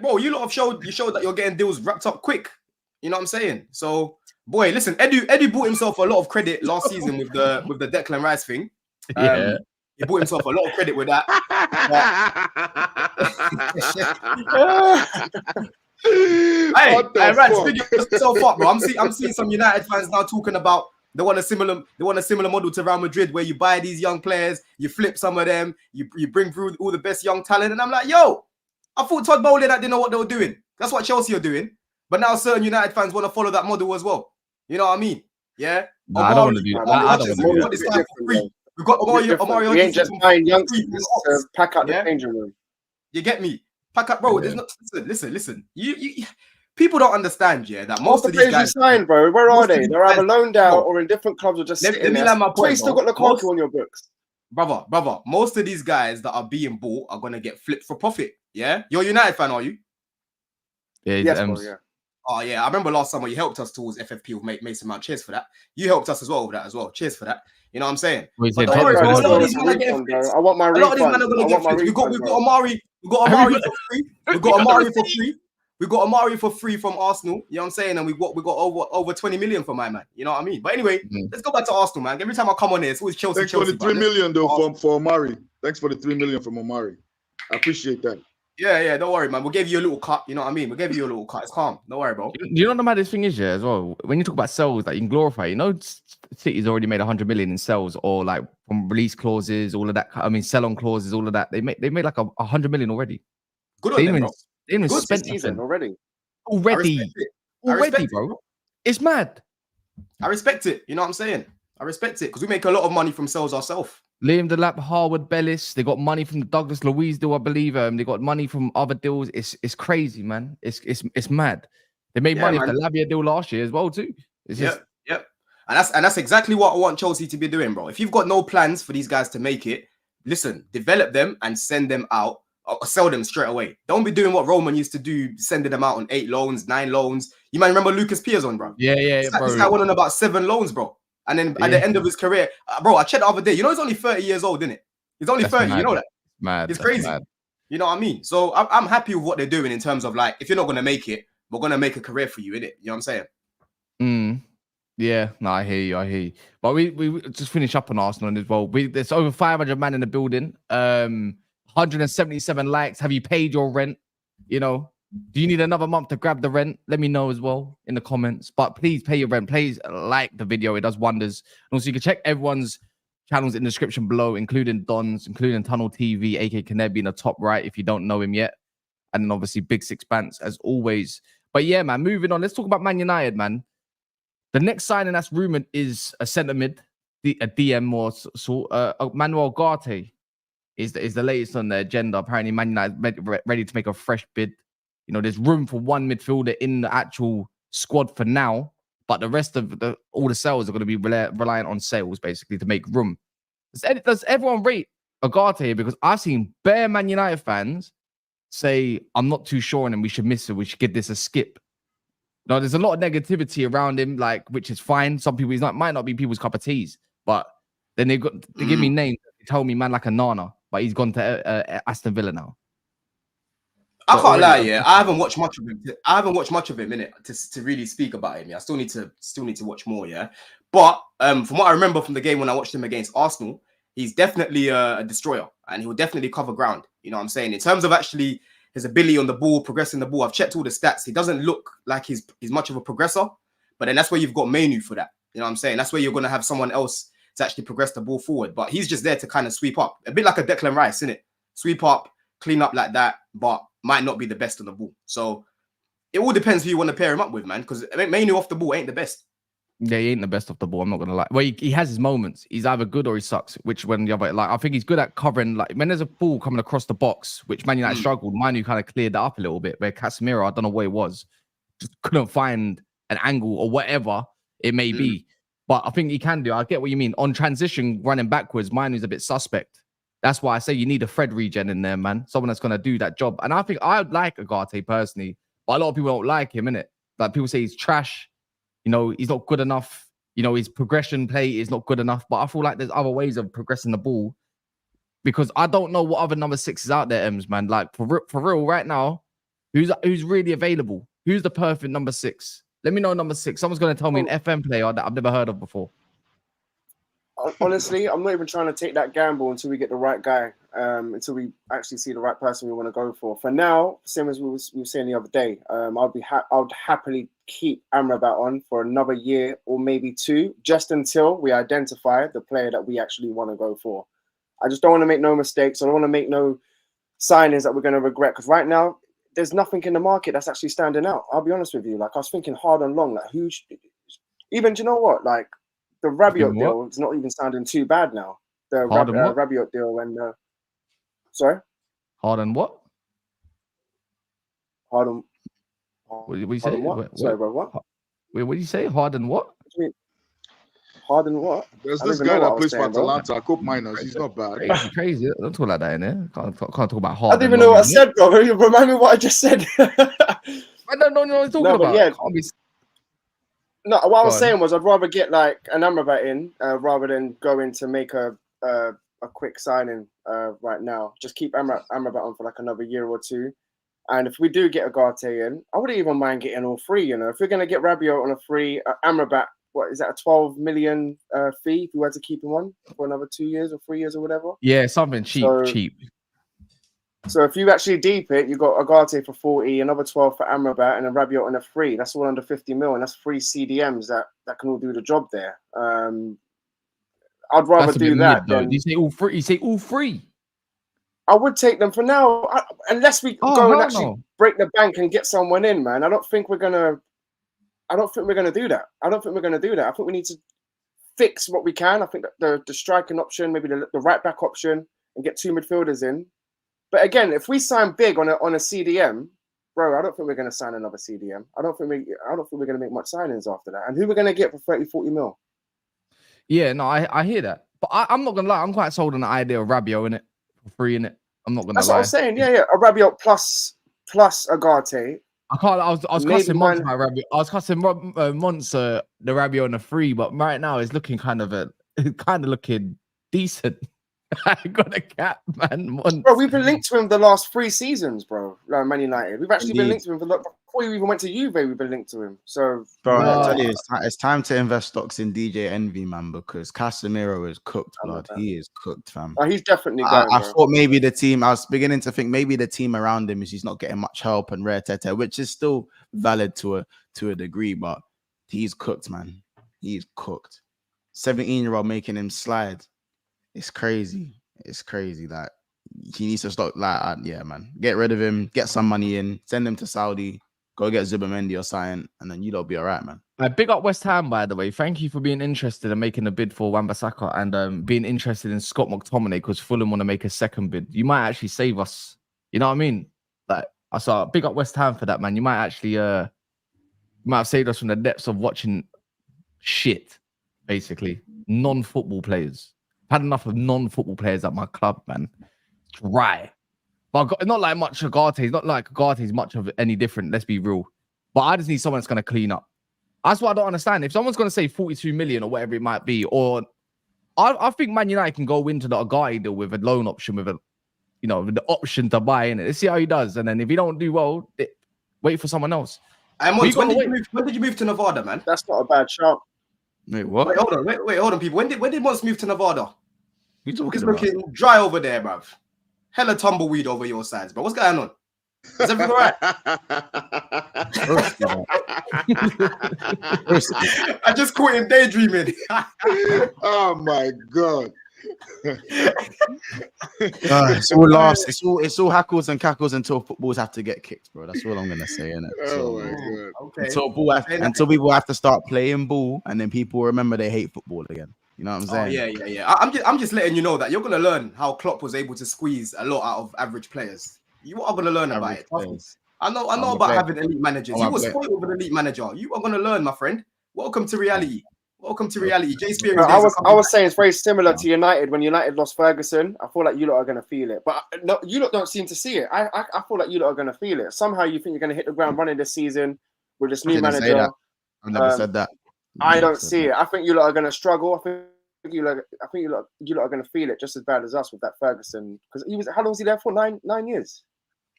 Bro, you lot have showed that you're getting deals wrapped up quick. You know what I'm saying? So Boy, listen, Edu bought himself a lot of credit last season with the Declan Rice thing. Yeah. He bought himself a lot of credit with that. Hey, man, speak yourself up, bro. I'm seeing some United fans now talking about they want a similar model to Real Madrid, where you buy these young players, you flip some of them, you bring through all the best young talent, and I'm like, yo, I thought Todd Bowley didn't know what they were doing. That's what Chelsea are doing, but now certain United fans want to follow that model as well. You know what I mean? Yeah. No, I don't want to do that. I don't want to do that. This guy for free. We've got Omari. We ain't just buying youngsters to pack up the changing room. You get me? Pack up, bro. There's not. Listen. You people don't understand, yeah, that most of these guys signed, bro. Where are they? They're either loaned out or in different clubs or just let me land my point. You still got Lukaku on your books, brother. Most of these guys that are being bought are gonna get flipped for profit. Yeah, you're a United fan, are you? Yeah, yes, bro, yeah. Oh yeah, I remember last summer you helped us towards FFP with Mason Mount. Cheers for that. You helped us as well with that as well. Cheers for that. You know what I'm saying? I want my refund. We got Omari. We got Omari for free. We got Omari for free. We got Omari for free from Arsenal. You know what I'm saying? And we got over 20 million for my man. You know what I mean? But anyway, let's go back to Arsenal, man. Every time I come on here, it's always Chelsea. Thanks for the 3 million though for Omari. Thanks for the 3 million from Omari. I appreciate that. Yeah, don't worry, man. We'll give you a little cut. You know what I mean? We'll give you a little cut. It's calm. Don't worry, bro. You know what the thing is, yeah, as well. When you talk about sales, like you can glorify. You know, City's already made 100 million in sales, or like from release clauses, all of that. I mean, sell-on clauses, all of that. They made like 100 million already. Good on them, bro. They even Good spent season already, bro. It's mad. I respect it. You know what I'm saying? I respect it because we make a lot of money from sales ourselves. Liam Delap, Harwood, Bellis. They got money from the Douglas Luiz deal, I believe. They got money from other deals. It's crazy, man. It's mad. They made money from the Lavia deal last year as well too. Yep. And that's exactly what I want Chelsea to be doing, bro. If you've got no plans for these guys to make it, listen, develop them and send them out or sell them straight away. Don't be doing what Roman used to do, sending them out on 8 loans, 9 loans. You might remember Lucas Piazon, bro. Yeah, bro. This guy went on about 7 loans, bro. And then at the end of his career, bro, I checked the other day. You know, he's only 30 years old, isn't it? He's only 30. Mad. You know that? Mad. It's crazy. Mad. You know what I mean? So I'm happy with what they're doing in terms of like, if you're not going to make it, we're going to make a career for you, innit? You know what I'm saying? Yeah, no, I hear you. But we just finish up on Arsenal as well. There's over 500 man in the building. 177 likes. Have you paid your rent? You know, do you need another month to grab the rent? Let me know as well in the comments. But please pay your rent. Please like the video. It does wonders. And also, you can check everyone's channels in the description below, including Don's, including Tunnel TV, AK Kanebi in the top right if you don't know him yet. And then obviously Big Six Bants as always. But yeah, man, moving on. Let's talk about Man United, man. The next signing that's rumored is a centre mid, a DM or sort. Manuel Ugarte is the latest on the agenda. Apparently, Man United ready to make a fresh bid. You know, there's room for one midfielder in the actual squad for now, but the rest of all the sales are going to be reliant on sales basically to make room. Does everyone rate Ugarte here? Because I've seen bare Man United fans say, I'm not too sure on him. We should miss it. We should give this a skip. Now, there's a lot of negativity around him, like, which is fine. Some people, might not be people's cup of teas, but then they give me names. They tell me man like a Nana, but he's gone to Aston Villa now. I can't lie, yeah. I haven't watched much of him. Innit, to really speak about him. Yeah, I still need to watch more. Yeah, but from what I remember from the game when I watched him against Arsenal, he's definitely a destroyer, and he will definitely cover ground. You know what I'm saying? In terms of actually his ability on the ball, progressing the ball, I've checked all the stats. He doesn't look like he's much of a progressor, but then that's where you've got Mainu for that. You know what I'm saying? That's where you're going to have someone else to actually progress the ball forward. But he's just there to kind of sweep up, a bit like a Declan Rice, isn't it? Sweep up, clean up like that, but might not be the best on the ball. So it all depends who you want to pair him up with, man. Because Mainu off the ball ain't the best. Yeah, he ain't the best off the ball. I'm not gonna lie. Well, he has his moments. He's either good or he sucks. Which when the other, like, I think he's good at covering. Like when there's a ball coming across the box, which Man United struggled. Mainu kind of cleared that up a little bit. Where Casemiro, I don't know what it was, just couldn't find an angle or whatever it may be. But I think he can do. I get what you mean. On transition, running backwards, Mainu's a bit suspect. That's why I say you need a Fred regen in there, man. Someone that's gonna do that job. And I think I like Ugarte personally, but a lot of people don't like him, innit? Like people say he's trash. You know, he's not good enough. You know, his progression play is not good enough. But I feel like there's other ways of progressing the ball because I don't know what other number 6 is out there, Ems, man. Like for real, right now, who's really available? Who's the perfect number 6? Let me know number 6. Someone's going to tell me an FM player that I've never heard of before. Honestly, I'm not even trying to take that gamble until we get the right guy, until we actually see the right person we want to go for. For now, same as we were saying the other day, I would happily keep Amrabat on for another year or maybe 2, just until we identify the player that we actually want to go for. I just don't want to make no mistakes. I don't want to make no signings that we're going to regret, because right now there's nothing in the market that's actually standing out. I'll be honest with you. Like, I was thinking hard and long, like even, do you know what? Like, the Rabiot deal is not even sounding too bad now. The Rabiot deal and sorry? Harden what? Harden. What did you say? Sorry, bro, what? Wait, what did you say? Harden what? Harden what? There's this guy that plays for Atalanta, Cope Miners. He's not bad. Crazy. Don't talk like that in there. Can't talk about Harden. I didn't even know what I said, bro. You remind me what I just said. I don't know what I'm talking about. Yeah. No, what I was saying was I'd rather get like an Amrabat in rather than go in to make a quick signing right now. Just keep Amrabat on for like another year or 2. And if we do get Ugarte in, I wouldn't even mind getting all 3. You know, if we're going to get Rabiot on a free, Amrabat, what is that, a 12 million fee if we had to keep him on for another 2 years or 3 years or whatever? Yeah, something cheap. So if you actually deep it, you got Ugarte for 40, another 12 for Amrabat, and a Rabiot on a free. That's all under 50 mil, and that's 3 CDMs that can all do the job there. I'd rather do that. You say all 3. You say all 3. I would take them for now, unless we go and actually break the bank and get someone in, man. I don't think we're gonna do that. I think we need to fix what we can. I think that the striking option, maybe the right back option, and get 2 midfielders in. But again, if we sign big on a CDM, bro, I don't think we're going to sign another CDM. I don't think we're going to make much signings after that. And who we're going to get for 30, 40 mil? Yeah, no, I hear that. But I'm not going to lie. I'm quite sold on the idea of Rabiot in it, for free in it. I'm not going to lie. That's what I was saying. Yeah. A Rabiot plus Ugarte. I was cussing Monts about Rabiot. I was cussing Monts the Rabiot on a free, but right now it's looking kind of looking decent. I got a cap, man. Bro, we've been linked to him the last 3 seasons, bro. Like Man United, we've actually been linked to him before we even went to Juve. We've been linked to him. So, bro, I tell you, it's time to invest stocks in DJ Envy, man, because Casemiro is cooked, blood. He is cooked, fam. He's definitely going. I thought maybe the team. I was beginning to think maybe the team around him is he's not getting much help and rare tete, which is still valid to a degree, but he's cooked, man. He's cooked. 17-year-old making him slide. It's crazy. It's crazy that he needs to stop. Like, yeah, man. Get rid of him. Get some money in. Send him to Saudi. Go get Zubimendi or something, and then you'll be all right, man. Big up West Ham, by the way. Thank you for being interested in making a bid for Wan-Bissaka and being interested in Scott McTominay because Fulham want to make a second bid. You might actually save us. You know what I mean? Like, I saw big up West Ham for that, man. You might actually might have saved us from the depths of watching shit, basically. Non-football players. I've had enough of non-football players at my club, man. Dry. But not like much Ugarte. Not like Ugarte's much of any different. Let's be real. But I just need someone that's going to clean up. That's what I don't understand. If someone's going to say 42 million or whatever it might be, or I think Man United can go into the Ugarte deal with a loan option, with with the option to buy in it. Let's see how he does. And then if he don't do well, wait for someone else. And when did you move to Nevada, man? That's not a bad shout. Wait, what? Wait, hold on, people. When did Monts move to Nevada? You talking It's about? looking dry over there, bruv. Hella tumbleweed over your sides, but what's going on? Is everything all right? I just caught him daydreaming. Oh my god. It's all laughs. It's all hackles and cackles until footballs have to get kicked, bro. That's all I'm gonna say, innit? Oh my god. Okay. Until people have to start playing ball, and then people remember they hate football again. You know what I'm saying? Oh, yeah. I'm just letting you know that you're gonna learn how Klopp was able to squeeze a lot out of average players. You are gonna learn about it. I know about having elite managers. You were spoiled with an elite manager. You are gonna learn, my friend. Welcome to reality. Welcome to reality. Jay Spears. I was saying it's very similar to United when United lost Ferguson. I feel like you lot are going to feel it, but no, you lot don't seem to see it. I feel like you lot are going to feel it. Somehow you think you're going to hit the ground running this season with this new manager. I never said that. I don't see it. I think you lot are going to struggle. I think you lot are going to feel it just as bad as us with that Ferguson, because how long was he there for? 9 years.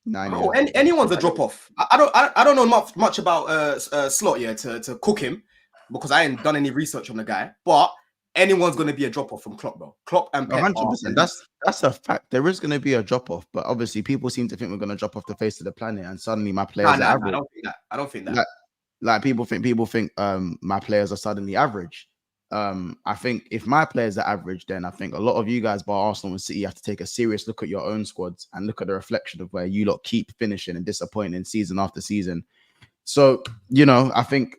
Bro, anyone's a drop off. I don't know much about Slot to cook him because I ain't done any research on the guy. But anyone's gonna be a drop off from Klopp, bro. Klopp and Pep. 100%. That's a fact. There is gonna be a drop off, but obviously people seem to think we're gonna drop off the face of the planet, and suddenly my players are average. I don't think that. Like people think my players are suddenly average. I think if my players are average, then I think a lot of you guys, bar Arsenal and City, have to take a serious look at your own squads and look at the reflection of where you lot keep finishing and disappointing season after season. So, I think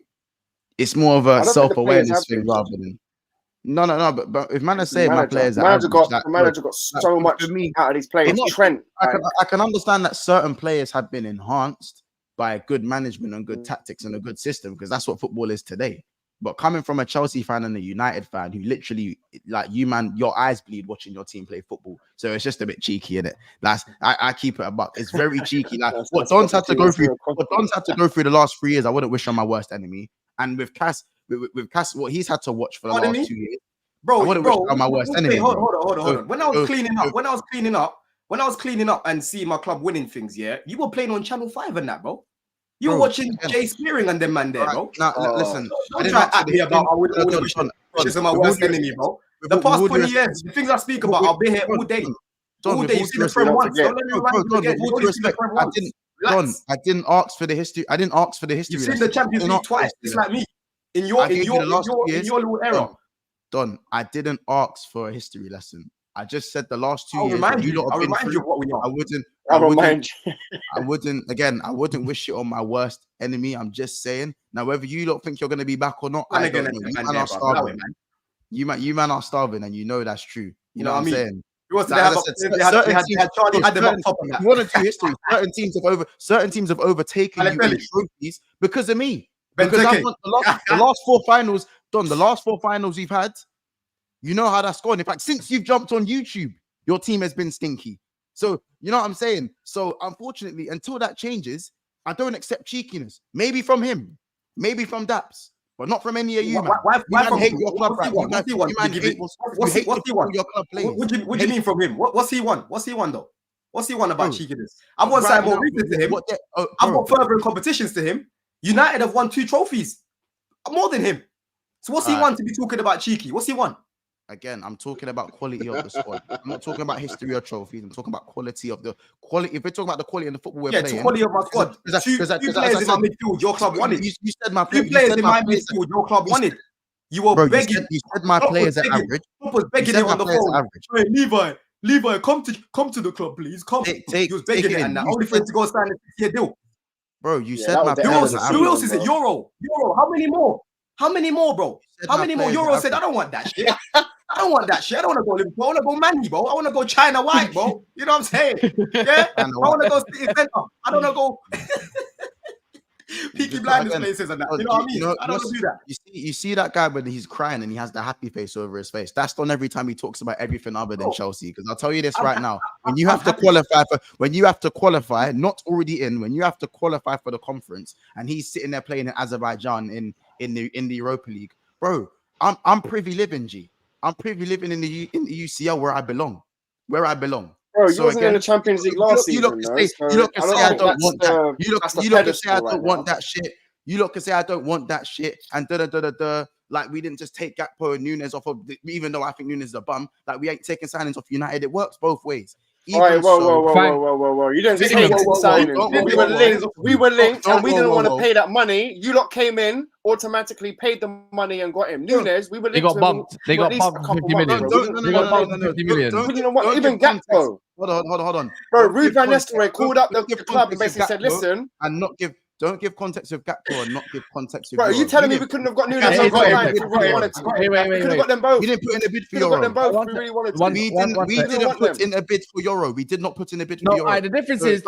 it's more of a self-awareness thing rather than. No. But if man is saying my players are average, the manager got so much for me out of these players. Trent, I can understand that certain players have been enhanced by good management and good tactics and a good system, because that's what football is today. But coming from a Chelsea fan and a United fan who literally, like you, man, your eyes bleed watching your team play football. So it's just a bit cheeky, innit? I keep it a buck. It's very cheeky. Like what Don's had to go through the last 3 years, I wouldn't wish on my worst enemy. And with Cass, what he's had to watch for the last 2 years, bro, I wouldn't wish on my worst enemy. Hold on. When I was cleaning up and seeing my club winning things, yeah, you were playing on Channel 5 and that, bro. You were watching Jay Spearing and them man there, bro. Now, listen, don't try to be about I wouldn't wish on my worst enemy, bro. The past 20 years, the things I speak about, I'll be here all day. All day. You see the Prem once. Don't let me remind you again. I didn't ask for the history. I didn't ask for the history. You've seen the Champions League twice. It's like me. In your little era. Don, I didn't ask for a history lesson. I just said the last 2 years. I'll remind you of what we are. I wouldn't wish it on my worst enemy. I'm just saying. Now, whether you don't think you're going to be back or not, I don't know. You man are starving. You man are starving, and you know that's true. You know what I'm saying? One or two history. Certain teams have overtaken you in trophies because of me. Because I won the last 4 finals. Don, the last 4 finals we've had. You know how that's gone. In fact, since you've jumped on YouTube, your team has been stinky. So, you know what I'm saying? So, unfortunately, until that changes, I don't accept cheekiness. Maybe from him, maybe from Daps, but not from any of you, man. Why from hate your club, right? What's he won? What do you mean from him? What's he won? What's he won, though? What's he won about cheekiness? I've won side more reasons to him. I've got further in competitions to him. United have won 2 trophies. More than him. So what's he won to be talking about cheeky? What's he won? Again, I'm talking about quality of the squad. I'm not talking about history or trophies. I'm talking about quality of the quality. If we're talking about the quality of the football we're playing, quality of my squad. Two players in my midfield, your club won it. You said my players. 2 players in my midfield, your club won it. You were begging. You said my players are average. I was begging him on the phone. Hey, Levi, come to the club, please. Come. He was begging it, and now only for him to go sign a 6-year deal. Bro, you said my players are average. Who else is it? Euro. How many more? How many more, bro? How many more? Euro said, I don't want that shit. I don't want that shit. I don't want to go Liverpool. I want to go Manny, bro. I want to go China White, bro. You know what I'm saying? Yeah? I want to go City Centre. I don't want to go Peaky Blinders places and that. You know what I mean? I don't want to do that. You see that guy when he's crying and he has the happy face over his face. That's done every time he talks about everything other than Chelsea. Because I'll tell you this right now. When you have to qualify, not already in, when you have to qualify for the conference and he's sitting there playing in Azerbaijan in the Europa League, bro, I'm privy living, G. I'm privy living in the UCL where I belong. Bro, you wasn't in the Champions League last season. You look and say I don't want that. You look and say I don't want that shit. You look and say I don't want that shit. And like we didn't just take Gakpo and Nunes off of, even though I think Nunes is a bum. Like we ain't taking signings off United. It works both ways. All right, whoa. You didn't take signings. We were linked and we didn't want to pay that money. You lot came in, automatically paid the money and got him. Nunes, we were linked. They got bumped. They got bumped 50 million. They got bumped 50 million. We didn't want even Gakpo. Hold on. Bro, Ruud van Nistelrooy called up the club and basically said, listen. And don't give context with Gakpo and not give context with Bro, are you telling me we couldn't have got Nunes and got him if we really wanted to? We could have got them both. We didn't put in a bid for Euro. We got them both. We really wanted to. We didn't put in a bid for Euro. We did not put in a bid for Euro. No, the difference is,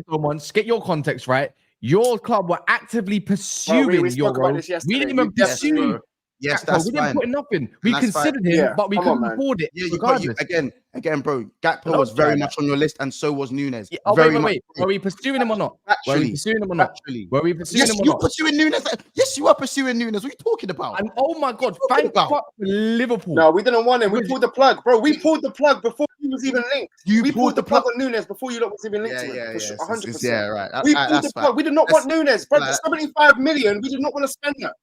someone, get your context right. Your club were actively pursuing Euro. We didn't even pursue. Yes, that's we fine. didn't put in nothing. We considered him, but we couldn't afford it. Yeah, you got you again, bro. Gakpo was very much on your list, and so was Nunes. Yeah, wait. Were we pursuing him or not? Were we pursuing him or not? Yes, you were pursuing Nunes. Yes, you are pursuing Nunes. What are you talking about? And oh my God, thank fuck for Liverpool. No, we didn't want him. We pulled the plug, bro. We pulled the plug before he was even linked. You We pulled pulled the the plug on Nunes before you lot was even linked Yeah, to him. yeah, For yeah. sure, It's- 100%. yeah, right. We pulled the That's plug. fine. We did not want Nunes, bro. The like- 75 million, we did not want to spend that.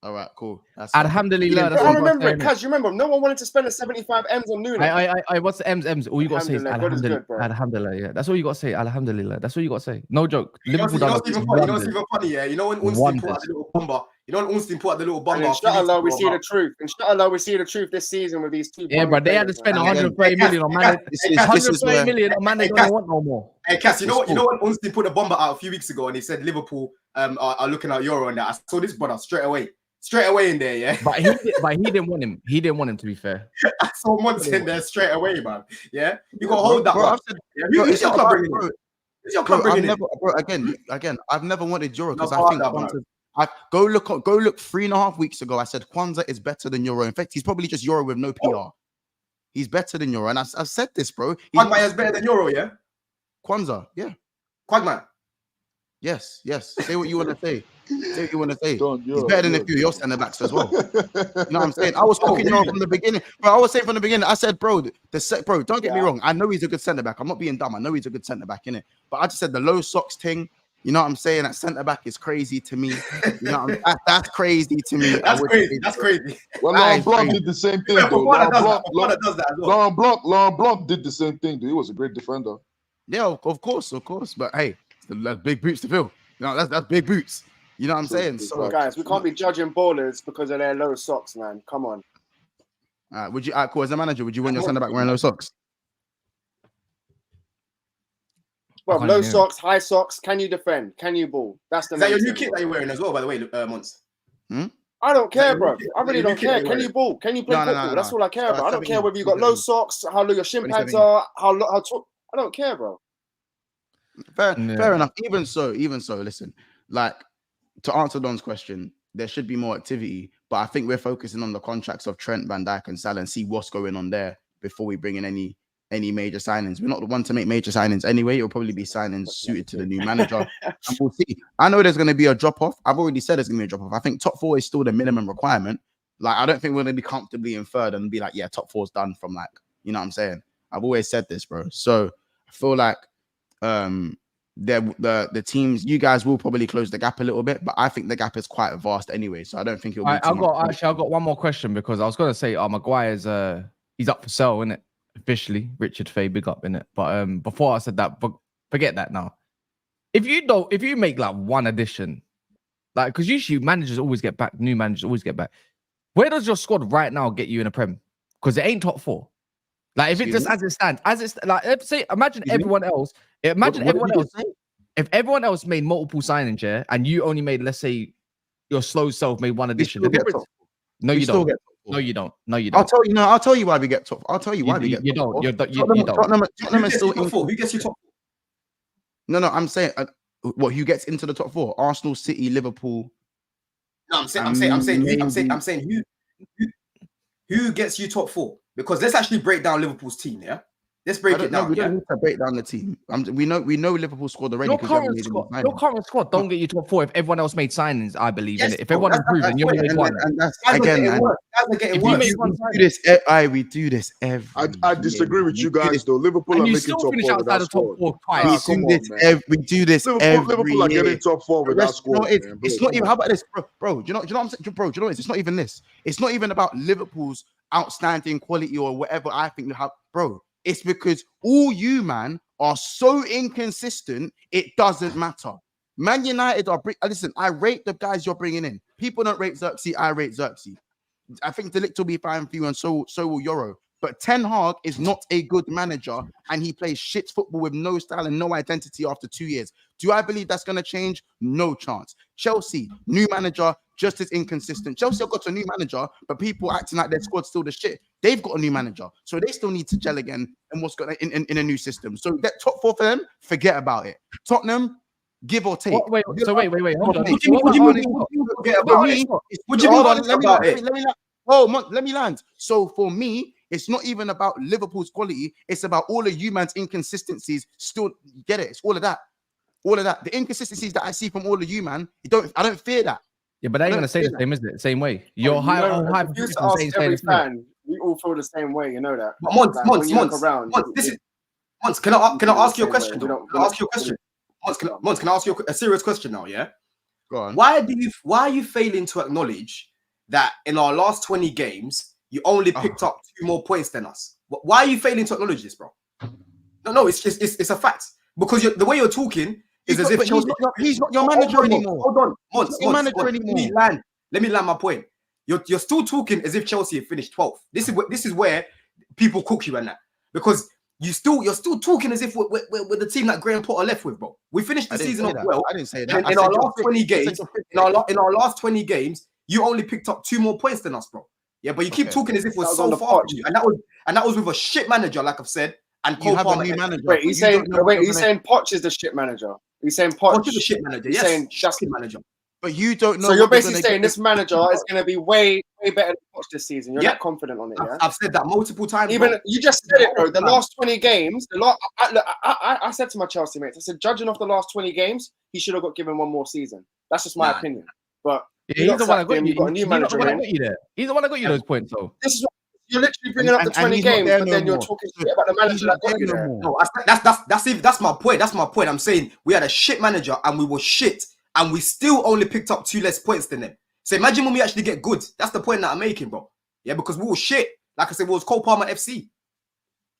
All right, cool. That's fine. Alhamdulillah. That's Bro, all I you remember gotta it, say, innit? Kaz. You remember? No one wanted to spend the 75 M's on Nunes. What's the M's? All you gotta say is Alhamdulillah, God is Alhamdulillah. good, bro. Alhamdulillah. Yeah, that's all you gotta say. Alhamdulillah. That's all you gotta say. No joke. You know Liverpool what's even funny? You know what's wonders. even funny? Yeah, you know when Unstein put out the little bomber. You know when Unstein put out the little And bomber. inshallah, we see the truth. Inshallah, we see the truth this season with these two. Yeah, but they had to spend players, man. 130 million on man. This is 130 where million on man. They don't want no more. Hey, Cass, you know It's what? You know when Unstein put the bomber out a few weeks ago, and he said Liverpool are looking at Euro and that. I saw this brother straight away in there. Yeah, But he didn't want him. He didn't want him, to be fair. I saw Monts in there straight away, man. Yeah, you got to hold that bro, one. I've said- Yeah, bro, who's it's your not club about- bringing bro, in? Who's your Bro, club bringing in? again, I've never wanted Euro because No, I think bro. Kwanzaa, go look 3.5 weeks ago. I said Kwanzaa is better than Euro. In fact, he's probably just Euro with no PR. He's better than Euro, and I've said this, bro. Quagmire is better than Euro, yeah. Kwanzaa, yeah, Quagmire. yes. Say what you want to say. Say what you want to say. Don't, He's better than a few of your centre backs as well. You know what I'm saying? I was talking Euro from the beginning, bro. I was saying from the beginning. I said, bro, bro, don't get me wrong. I know he's a good centre back. I'm not being dumb. I know he's a good centre back, innit? But I just said the low socks thing. You know what I'm saying? That centre back is crazy to me. You know what that's crazy to me. That's crazy. That's crazy. Well, That Laurent is Blanc crazy. did the same thing, Yeah, though. Fofana does that as well. Laurent Blanc did the same thing, dude. He was a great defender. Yeah, of course. But hey, that's big boots to fill. You know, that's big boots. You know what I'm saying? So, Guys, we can't be judging ballers because of their low socks, man. Come on. would you, cool, as a manager, would you want your centre back wearing low socks? Well, can't low hear him. socks, high socks. Can you defend? Can you ball? That's the Is that your main new thing, kit bro. that you're wearing as well, by the way, Monts? I don't care, your bro. new kit? I really Your new don't kit care. that Can you're you ball? Can you play No, football? That's all I care about. I don't care 17, whether you got low 17. socks, how low your shin pads 2017. are, how tall. I don't care, bro. Fair Yeah. enough. Even so, listen, like to answer Don's question, there should be more activity, but I think we're focusing on the contracts of Trent, Van Dijk, and Salah and see what's going on there before we bring in any major signings. We're not the one to make major signings anyway. It'll probably be signings suited to the new manager, and we'll see. I know there's going to be a drop off. I've already said there's going to be a drop off. I think top 4 is still the minimum requirement. Like, I don't think we're going to be comfortably in third and be like, yeah, top 4's done from like, you know what I'm saying? I've always said this, bro. So I feel like the teams, you guys will probably close the gap a little bit, but I think the gap is quite vast anyway. So I don't think it'll be I've got one more question because I was gonna say, Maguire's he's up for sale, isn't it? Officially, Richard Fay, big up, innit? But before I said that, but forget that now. If you make like one addition, like because usually managers always get back, new managers always get back. Where does your squad right now get you in a prem? Because it ain't top 4. Like if it just as it stands, like let's say, imagine everyone else. Imagine everyone else. If everyone else made multiple signings, yeah, and you only made, let's say, your slow self made one addition. The difference, no, you don't. No, you don't. No, you don't. I'll tell you why we get top. I'll tell you why we get. You don't. You don't. Who gets you top 4? Who gets you top 4? No, I'm saying who gets into the top 4? Arsenal, City, Liverpool. No, I'm saying who gets you top 4? Because let's actually break down Liverpool's team, yeah? Let's break it down. We don't need to break down the team. We know Liverpool scored already. Your current squad don't get you top 4 if everyone else made signings. I believe in it. If everyone improved, and you only made one. And that's again. We do this every. I disagree with you guys though. Liverpool are making top 4 with that squad. We do this every Liverpool are getting top 4 with that squad. It's not even. How about this, bro? Do you know what I'm saying, bro? Do you know what it's not even this? It's not even about Liverpool's outstanding quality or whatever. I think you have, bro. It's because all you, man, are so inconsistent, it doesn't matter. Man United are... Listen, I rate the guys you're bringing in. People don't rate Xerxes. I rate Xerxes. I think De Ligt will be fine for you, and so will Euro. But Ten Hag is not a good manager, and he plays shit football with no style and no identity after 2 years. Do I believe that's going to change? No chance. Chelsea, new manager, just as inconsistent. Chelsea have got a new manager, but people acting like their squad's still the shit. They've got a new manager, so they still need to gel again and what's going in a new system. So that top 4 for them, forget about it. Tottenham, give or take. Wait. Hold on. Let me land. So for me, it's not even about Liverpool's quality. It's about all of you man's inconsistencies. Still get it. It's all of that. All of that. The inconsistencies that I see from all of you, man. I don't fear that. Yeah, but I ain't gonna say the same, is it? Same way. You're high. We We all feel the same way, you know that. But Mons, Like, Mons, when you Mons, look around, Mons, this is Mons. Can I ask you a question? We Though? don't- Can I ask you a question? Mons, can I ask you a serious question now? Yeah. Go on. Why are you failing to acknowledge that in our last 20 games you only picked up 2 more points than us? Why are you failing to acknowledge this, bro? No, it's a fact. Because the way you're talking is as if Chelsea. He's not your manager anymore. Hold on, Mons, manager Mons, anymore. Let me land my point. You're still talking as if Chelsea have finished 12th. This is where people cook you and that, because you're still talking as if we're the team that Graham Potter left with, bro. We finished the season off well. I didn't say that. In our last 20 games, in our last 20 games, you only picked up 2 more points than us, bro. Yeah, but you keep talking as if we're so far from you, and that was with a shit manager, like I've said. And you have a new manager. Wait, he's saying Poch is the shit manager. He's saying Poch is the shit manager. He's saying just shit manager. But you don't know. So you're basically saying this manager is going to be way better than Poch this season. You're not confident on it, yeah? I've said that multiple times. Even you just said it, bro. The last 20 games, I said to my Chelsea mates, I said, judging off the last 20 games, he should have got given one more season. That's just my opinion. But he's the one that got you. Got a new manager in. He's the one that got you those points, though. This is you're literally bringing up the 20 games, but then you're talking shit about the manager that got you there. No, that's my point. That's my point. I'm saying we had a shit manager and we were shit, and we still only picked up 2 less points than them. So imagine when we actually get good. That's the point that I'm making, bro. Yeah, because we were shit. Like I said, we was Cole Palmer FC.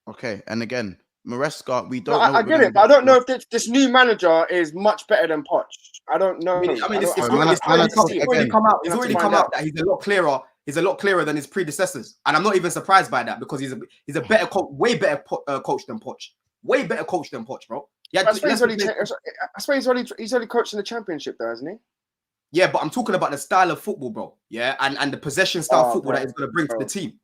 Okay, and again, Maresca, we don't. I get it, but I don't know if this new manager is much better than Poch. I don't know. It's already come out. It's already come out that he's a lot clearer. He's a lot clearer than his predecessors, and I'm not even surprised by that, because he's a better coach, way better coach than Poch, way better coach than Poch, bro. Yeah, I swear he's only coached in the Championship, though, hasn't he? Yeah, but I'm talking about the style of football, bro. Yeah, and the possession style football that he's going to bring to the team.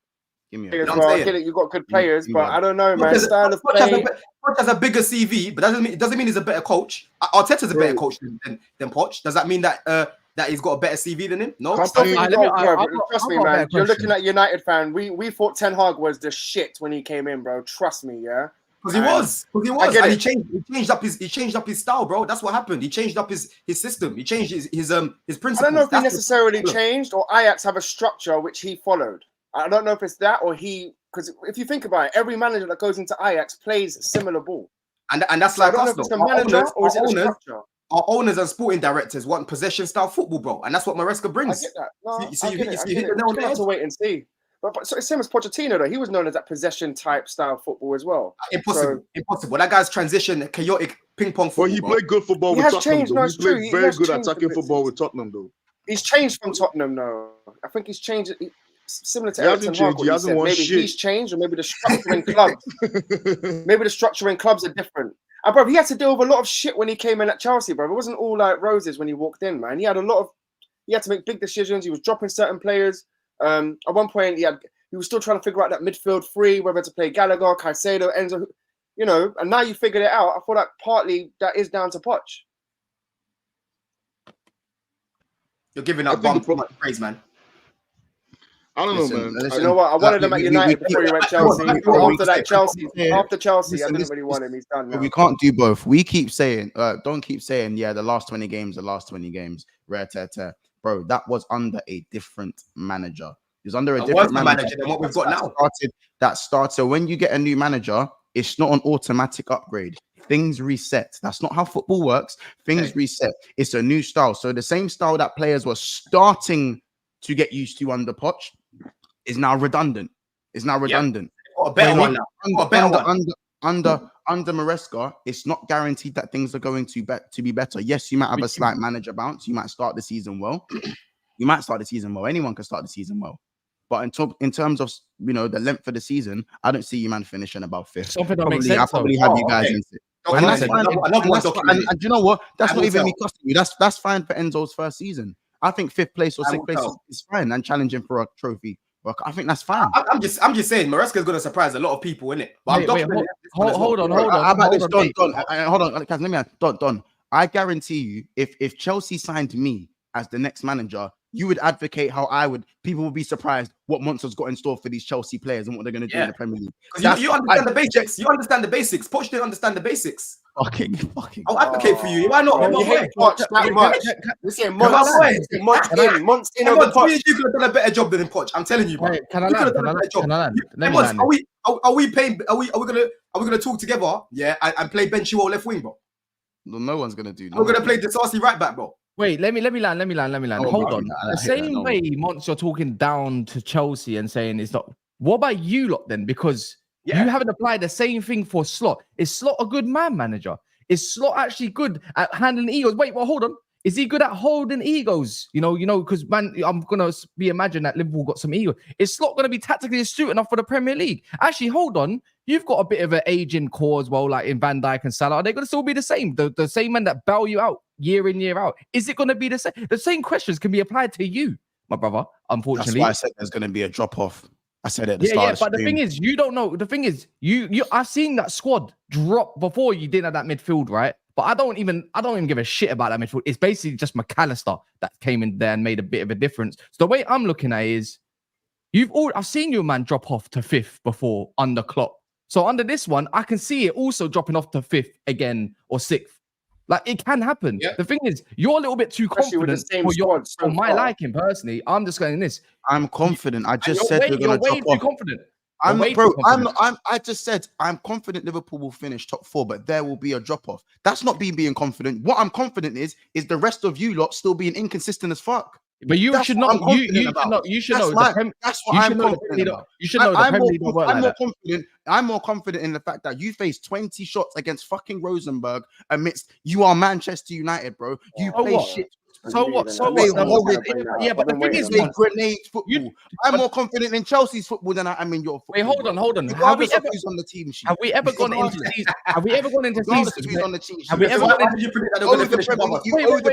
Give me I get it. You've got good players, but I don't know, man. Style of play. Poch has a bigger CV, but it doesn't mean he's a better coach. Arteta's a better coach than Poch. Does that mean that that he's got a better CV than him? No. Trust me, man. You're looking at United fan. We thought Ten Hag was the shit when he came in, bro. Trust me, yeah. Because he was, and he changed up his style, bro. That's what happened. He changed up his system. He changed his principles. I don't know if he necessarily changed, or Ajax have a structure which he followed. I don't know if it's that or because if you think about it, every manager that goes into Ajax plays similar ball, and that's like us, though. Our owners and sporting directors want possession style football, bro, and that's what Maresca brings. I get that. No, you hit the nail on the head. To wait and see. But so it's same as Pochettino, though. He was known as that possession type style football as well. Impossible. That guy's transition, chaotic ping pong football. Well, he played good football with Tottenham. He played very good attacking football with Tottenham, though. He's changed from Tottenham, though. I think he's changed. Similar to Everton Hag, he hasn't won maybe shit. He's changed, or maybe the structure in clubs. Maybe the structure in clubs are different. Bro, he had to deal with a lot of shit when he came in at Chelsea, bro. It wasn't all like roses when he walked in, man. He had to make big decisions. He was dropping certain players. At one point, he was still trying to figure out that midfield three, whether to play Gallagher, Caicedo, Enzo, and now you figured it out. I feel like partly that is down to Poch. You're giving up too much praise, man. I don't know, man. You know what? I wanted him at United before he went Chelsea. After Chelsea, I didn't really want him. He's done now. We can't do both. We keep saying, don't keep saying, yeah, the last 20 games, rare tear. Bro, that was under a different manager. It was under a different manager than what we've got now. That started. So when you get a new manager, it's not an automatic upgrade. Things reset. That's not how football works. Things reset. It's a new style. So the same style that players were starting to get used to under Poch is now redundant. A better one now. Under Maresca, it's not guaranteed that things are going to be better. Yes, you might have a slight manager bounce. You might start the season well. Anyone can start the season well. But in terms of the length of the season, I don't see you man finishing about 5th. Something that makes sense. I probably have you guys in 6th. And you know what? That's not even me costing you. That's fine for Enzo's first season. I think 5th place or 6th place is fine and challenging for a trophy. But I think that's fine. I'm just saying, Maresca is going to surprise a lot of people, innit? But hold on. How about this, Don? Hold on, let me ask, Don. I guarantee you, if Chelsea signed me as the next manager, you would advocate how I would. People would be surprised what Monster's got in store for these Chelsea players and what they're going to do in the Premier League. You understand the basics. You understand the basics. Poch didn't understand the basics. fucking. I'll advocate for you. Why not? Man, you hate Poch that much. You're saying months in over Poch. You could have done a better job than Poch. I'm telling you, bro. Can I land? Are we paying? Are we gonna talk together? Yeah, and play Ben Chilwell left wing, bro. No one's gonna do. We're gonna play Disasi right back, bro. Wait, let me land. Oh, Hold bro, on. nah, The same way, Monts, you're talking down to Chelsea and saying it's not. What about you lot then? Because you haven't applied the same thing for Slot. Is Slot a good man manager? Is Slot actually good at handling egos? Wait, well, hold on. Is he good at holding egos? You know, because man, I'm gonna be imagining that Liverpool got some ego. Is Slot gonna be tactically astute enough for the Premier League? Actually, hold on. You've got a bit of an aging core as well, like in Van Dijk and Salah. Are they gonna still be the same? The same men that bail you out year in, year out. Is it gonna be the same? The same questions can be applied to you, my brother. Unfortunately, that's why I said there's gonna be a drop off. I said it at the start. Yeah, but the thing is, you don't know. The thing is, you I've seen that squad drop before you didn't have that midfield, right? But I don't even give a shit about that midfield. It's basically just McAllister that came in there and made a bit of a difference. So the way I'm looking at it is, I've seen your man drop off to 5th before under Klopp. So under this one, I can see it also dropping off to 5th again or 6th. Like, it can happen. Yep. The thing is, you're a little bit too confident for my liking personally. I'm just going this. I'm confident. I just said we're going to drop off. Confident. I just said I'm confident Liverpool will finish top 4, but there will be a drop off. That's not being confident. What I'm confident is the rest of you lot still being inconsistent as fuck. But you should not. You should know. That's what I'm confident about. You should know. I'm more confident in the fact that you faced 20 shots against fucking Rosenborg amidst you are Manchester United, bro. You play shit. So what? Yeah, but the thing is, grenade football. I'm more confident in Chelsea's football than I am in your football. Wait, hold on. Have we ever gone into season? Have we ever gone into season? Have we ever gone into the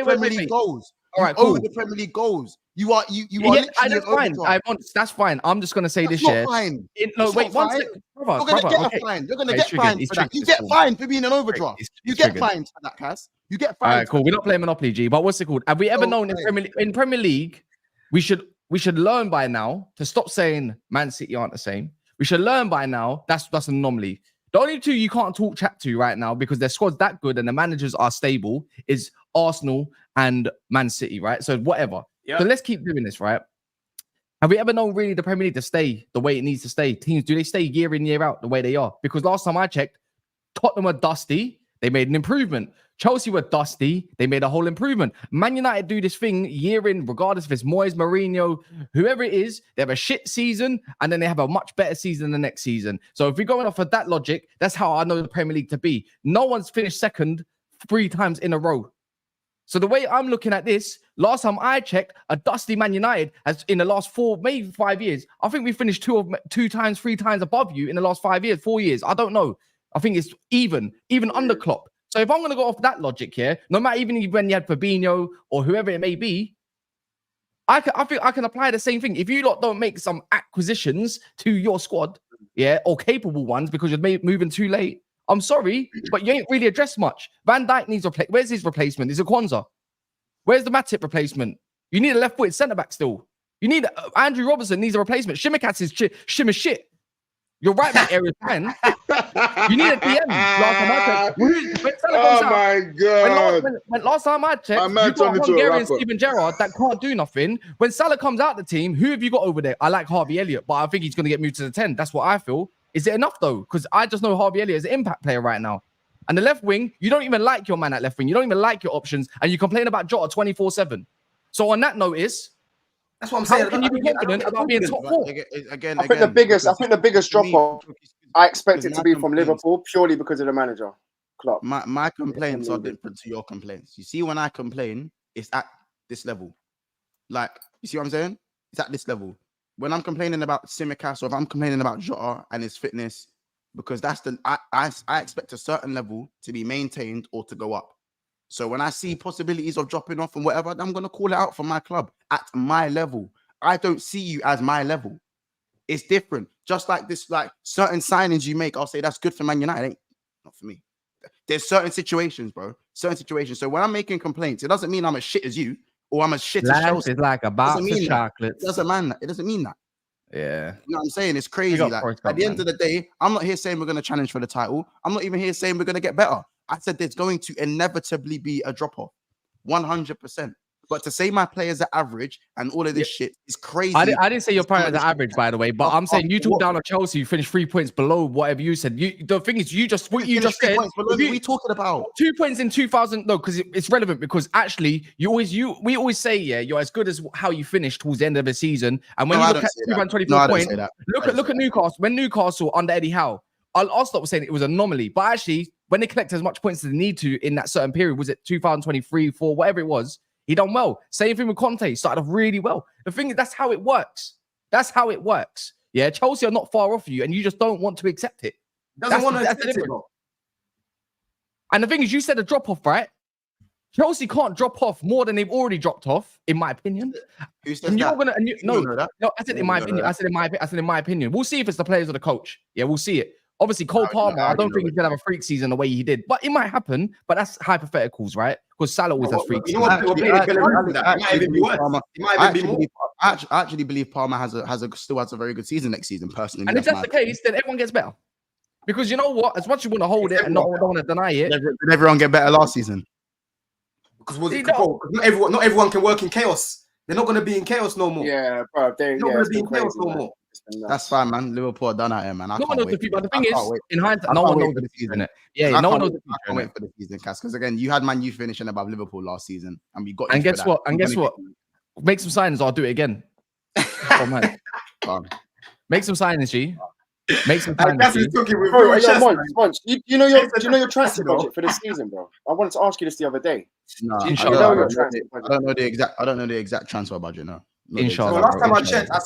Premier League goals? All right, cool. The Premier League goals. You are. That's fine. That's fine. I'm just gonna say this year. No, wait. One second, brother. You're gonna get a fine. You're gonna get fined for that. You get fined for being an overdraft. You get fined for that, Cass. You get fined. All right, cool. We're not playing Monopoly, G. But what's it called? Have we ever known in Premier League, we should learn by now to stop saying Man City aren't the same. We should learn by now that's an anomaly. The only two you can't talk chat to right now because their squad's that good and the managers are stable is Arsenal and Man City, right? So whatever. Yep. So let's keep doing this, right? Have we ever known really the Premier League to stay the way it needs to stay? Teams, do they stay year in, year out the way they are? Because last time I checked, Tottenham were dusty. They made an improvement. Chelsea were dusty. They made a whole improvement. Man United do this thing year in, regardless if it's Moyes, Mourinho, whoever it is. They have a shit season, and then they have a much better season the next season. So if we're going off of that logic, that's how I know the Premier League to be. No one's finished second 3 times in a row. So the way I'm looking at this, last time I checked, a dusty Man United has in the last 4, maybe 5 years. I think we finished 2 times, 3 times above you in the last 5 years, 4 years. I don't know. I think it's even under Klopp. So if I'm going to go off that logic here, no matter even when you had Fabinho or whoever it may be, I think I can apply the same thing. If you lot don't make some acquisitions to your squad, or capable ones because you're moving too late, I'm sorry, but you ain't really addressed much. Van Dijk needs where's his replacement? Is it Kwanzaa? Where's the Matip replacement? You need a left-footed centre-back still. You need Andrew Robertson needs a replacement. Shimmercats is shimmer shit. Your right back area is fine. You need a DM. Last time I checked, you got Hungarian Steven Gerrard that can't do nothing. When Salah comes out the team, who have you got over there? I like Harvey Elliott, but I think he's going to get moved to the 10. That's what I feel. Is it enough though? Because I just know Harvey Elliott is an impact player right now. And the left wing, you don't even like your man at left wing. You don't even like your options, and you complain about Jota 24/7. So on that notice, that's what I'm saying. How can you be confident about being top 4? I think the biggest drop off I expect it to be from Liverpool purely because of the manager, Klopp. My complaints are different to your complaints. You see, when I complain, it's at this level. Like, you see what I'm saying? It's at this level. When I'm complaining about Tsimikas or if I'm complaining about Jota and his fitness, because that's I expect a certain level to be maintained or to go up. So when I see possibilities of dropping off and whatever, I'm going to call it out for my club at my level. I don't see you as my level. It's different. Just like this, like certain signings you make, I'll say that's good for Man United. Ain't not for me. There's certain situations, bro. Certain situations. So when I'm making complaints, it doesn't mean I'm as shit as you or I'm as shit as Chelsea. It's like a box of chocolates. It doesn't mean that. It doesn't mean that. Yeah. You know what I'm saying? It's crazy. Like, at the end of the day, I'm not here saying we're going to challenge for the title. I'm not even here saying we're going to get better. I said there's going to inevitably be a drop-off. 100%. But to say my players are average and all of this shit is crazy. I didn't say your players are average, by the way, but I'm saying you talk down on Chelsea, you finished 3 points below whatever you said. The thing is, you just said. What are we talking about? 2 points in 2000. No, because it's relevant. Because actually, we always say, yeah, you're as good as how you finished towards the end of the season. And when you look at 224 points, look at Newcastle. When Newcastle under Eddie Howe, Arsenal was saying it was an anomaly, but actually, when they collect as much points as they need to in that certain period, was it 2023, 4, whatever it was? He done well. Same thing with Conte. Started off really well. The thing is, that's how it works. That's how it works. Yeah, Chelsea are not far off you, and you just don't want to accept it. Doesn't want to accept it, bro. And the thing is, you said a drop off, right? Chelsea can't drop off more than they've already dropped off, in my opinion. Who said that? No, I said in my opinion. I said in my opinion. We'll see if it's the players or the coach. Yeah, we'll see it. Obviously, Cole Palmer, I don't think he's gonna have a freak season the way he did, but it might happen. But that's hypotheticals, right? Because Salah always has freaks. You know what? I actually believe Palmer still has a very good season next season, personally. And if that's the case, then everyone gets better. Because you know what? As much as you want to hold it and don't want to deny it, did everyone get better last season? Because not everyone can work in chaos. They're not going to be in chaos no more. Yeah, bro. They're not going to be in chaos no more. That's fine, man. Liverpool are done out here, man. No one knows the future. The thing is, in hindsight, no one knows the season. Yeah, no one knows the future. I can't wait for the season, Cass. Because again, you had Man U finishing above Liverpool last season, and we got. And guess what? Make some signings. I'll do it again. Oh man, make some signings, G. Make some signings. Monch, you know your transfer budget for this season, bro. I wanted to ask you this the other day. No, I don't know the exact transfer budget. No. Inshallah. Last time I checked, I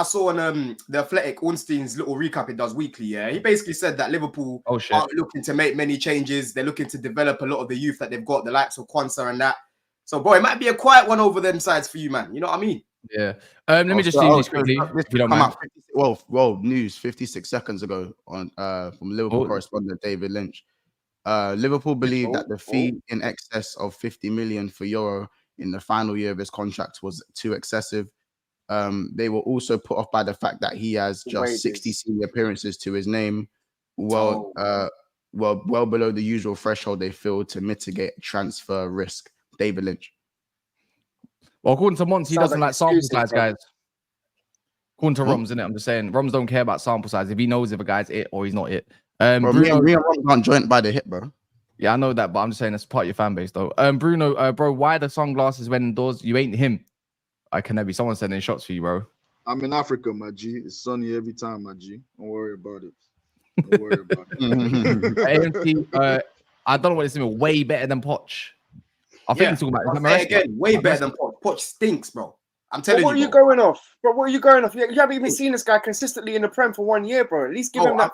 saw on the Athletic Ornstein's little recap it does weekly. Yeah, he basically said that Liverpool aren't looking to make many changes. They're looking to develop a lot of the youth that they've got, the likes of Kwanzaa and that. So, boy, it might be a quiet one over them sides for you, man. You know what I mean? Yeah. Let me just see this quickly. If you don't mind. Well, news 56 seconds ago on from Liverpool correspondent David Lynch. Liverpool believe that the fee in excess of 50 million for Euro in the final year of his contract was too excessive. They were also put off by the fact that he has just 60 senior appearances to his name, well below the usual threshold they feel to mitigate transfer risk. David Lynch. Well, according to Mons, he doesn't like sample size, guys. According to Roms, innit? I'm just saying, Roms don't care about sample size. If he knows if a guy's it or he's not it. Bruno, me and Roms aren't joined by the hip, bro. Yeah, I know that, but I'm just saying that's part of your fan base, though. Bruno, bro, why the sunglasses when indoors? You ain't him. I can never be. Someone sending shots for you, bro. I'm in Africa, my G. It's sunny every time, my G. Don't worry about it. Don't worry about it. AMT, I don't know what it's doing. Way better than Poch. I think he's talking about again. Way better than Poch. Poch stinks, bro. I'm telling you. What are you going off? Bro, what are you going off? You haven't even seen this guy consistently in the Prem for 1 year, bro. At least give him that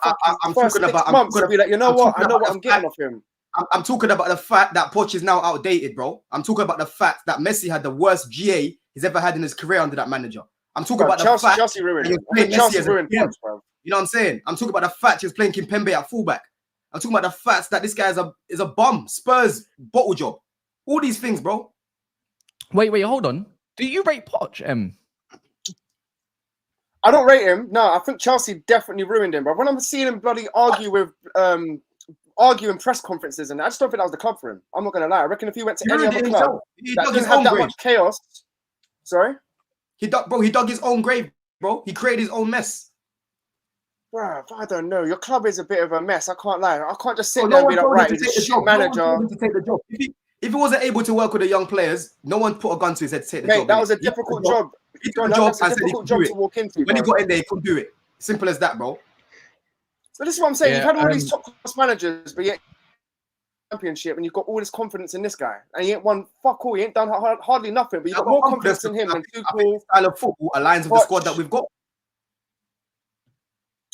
first 6 months to be like, you know what? I know what I'm getting off him. I'm talking about the fact that Poch is now outdated, bro. I'm talking about the fact that Messi had the worst GA he's ever had in his career under that manager. I'm talking about the fact Chelsea ruined him. Chelsea ruined Poch, bro. You know what I'm saying? I'm talking about the fact he was playing Kimpembe at fullback. I'm talking about the fact that this guy is a bum. Spurs bottle job. All these things, bro. Wait, hold on. Do you rate Poch, M? I don't rate him. No, I think Chelsea definitely ruined him. But when I'm seeing him bloody argue in press conferences, and I just don't think that was the club for him. I'm not gonna lie. I reckon if he went to any other club that didn't have that much chaos. Sorry, he dug his own grave, bro. He created his own mess. Bro, I don't know. Your club is a bit of a mess. I can't lie. I can't just sit there and be like, right, he's a shit manager. If he wasn't able to work with the young players, no one put a gun to his head to take the job. That was a difficult job. That's a difficult job to walk into. When he got in there, he couldn't do it. Simple as that, bro. So this is what I'm saying. You've had all these top class managers, but yet championship, and you've got all this confidence in this guy, and he ain't won fuck all. He ain't done hardly nothing, but you've got more confidence in him than Tuchel. Style of football aligns with the squad that we've got.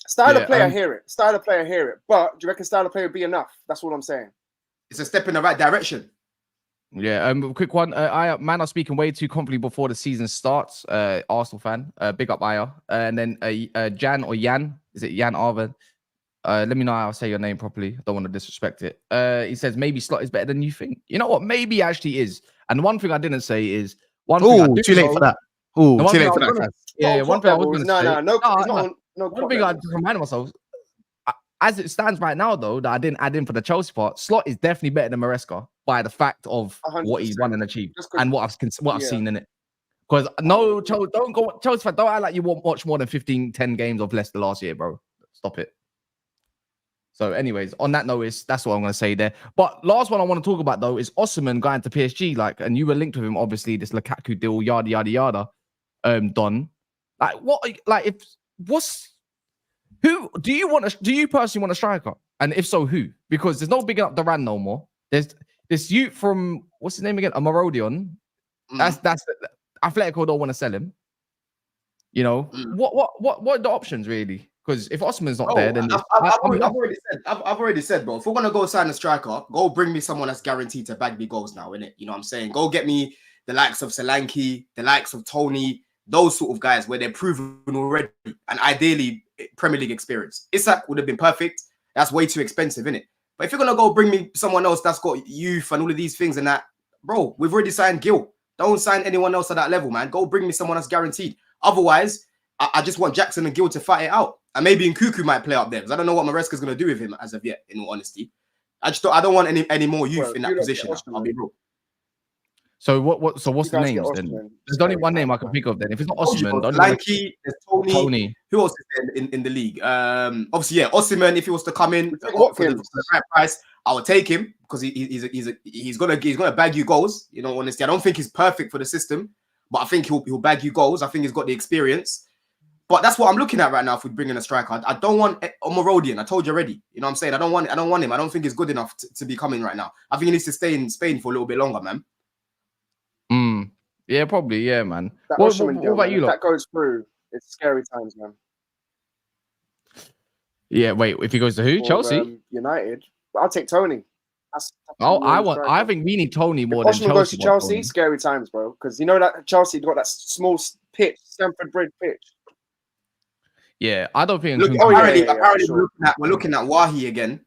Style of player, I hear it. Style of player, hear it. But do you reckon style of player would be enough? That's all I'm saying. It's a step in the right direction. Yeah, quick one. Man are speaking way too confidently before the season starts. Arsenal fan. Big up Aya. And then Jan or Jan. Is it Jan Arven? Let me know how I say your name properly. I don't want to disrespect it. He says maybe Slot is better than you think. You know what? Maybe he actually is. And one thing I didn't say is too late for that. Too late for that. Yeah, one thing I was going to say. No. One thing I just reminded myself. as it stands right now, though, that I didn't add in for the Chelsea part, Slot is definitely better than Maresca by the fact of what he's won and achieved and what I've seen in it. Because no, don't go Chelsea fan, don't act like you won't watch more than 10 games of Leicester last year, bro. Stop it. So, anyways, on that note, that's what I'm going to say there. But last one I want to talk about, though, is Osimhen going to PSG. Like, and you were linked with him, obviously, this Lukaku deal, yada, yada, yada. Don. Like, what, like, who do you personally want a striker? And if so, who? Because there's no bigging up Duran no more. There's this youth from, what's his name again? Marodion. That's Atletico don't want to sell him. You know, what are the options, really? Because if Osman's not there, then I've already said, bro. If we're gonna go sign a striker, go bring me someone that's guaranteed to bag me goals now, innit? You know what I'm saying? Go get me the likes of Solanke, the likes of Tony, those sort of guys where they're proven already, and ideally Premier League experience. Isak would have been perfect. That's way too expensive, innit? But if you're gonna go bring me someone else that's got youth and all of these things and that, bro, we've already signed Gil. Don't sign anyone else at that level, man. Go bring me someone that's guaranteed. Otherwise, I just want Jackson and Gil to fight it out. And maybe Nkuku might play up there because I don't know what Maresca's going to do with him as of yet, in all honesty. I don't want any more youth in that position. I'll be real. So what's the names then? There's only one name I can think of then. If it's not Osimhen, Lanky, there's Tony. Who else is there in the league? Obviously, yeah, Osimhen, if he was to come in for the right price, I would take him because he's gonna bag you goals. You know, honestly, I don't think he's perfect for the system, but I think he'll bag you goals. I think he's got the experience. But that's what I'm looking at right now if we bring in a striker. I don't want Omorodian. I told you already. You know what I'm saying? I don't want him. I don't think he's good enough to be coming right now. I think he needs to stay in Spain for a little bit longer, man. Yeah, probably. Yeah, man. What about you, lot? If that goes through, it's scary times, man. Yeah, wait. If he goes to who? Chelsea? United. I'll take Tony. I think we need Tony more than Chelsea. If goes to Chelsea, scary times, bro. Because you know that Chelsea got that small pitch, Stamford Bridge pitch. Yeah, I don't think. Look, apparently we're looking at Wahi again.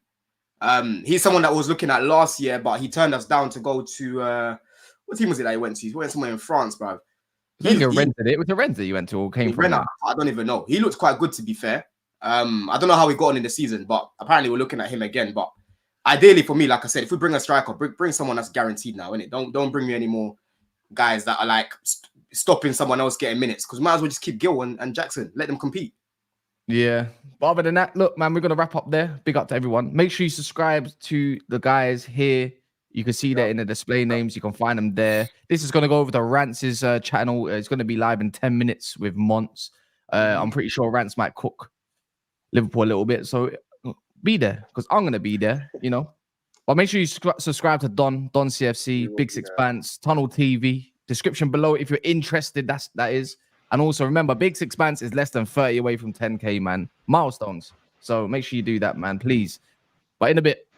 He's someone that was looking at last year, but he turned us down to go to what team was it that he went to? He went somewhere in France, bro. He rented it. Was it Rennes that you went to or came from? I don't even know. He looked quite good, to be fair. I don't know how he got on in the season, but apparently we're looking at him again. But ideally for me, like I said, if we bring a striker, bring someone that's guaranteed now, innit? Don't bring me any more guys that are like stopping someone else getting minutes, because might as well just keep Gil and Jackson. Let them compete. Yeah, but other than that, look, man, we're gonna wrap up there. Big up to everyone. Make sure you subscribe to the guys here. You can see that in the display names. You can find them there. This is gonna go over to Rance's channel. It's gonna be live in 10 minutes with Monts. I'm pretty sure Rance might cook Liverpool a little bit, so be there because I'm gonna be there. You know, but make sure you subscribe to Don CFC, Big Six Bands, Tunnel TV. Description below if you're interested. That is. And also remember, Big Six Bands is less than 30 away from 10K, man. Milestones. So make sure you do that, man, please. But in a bit.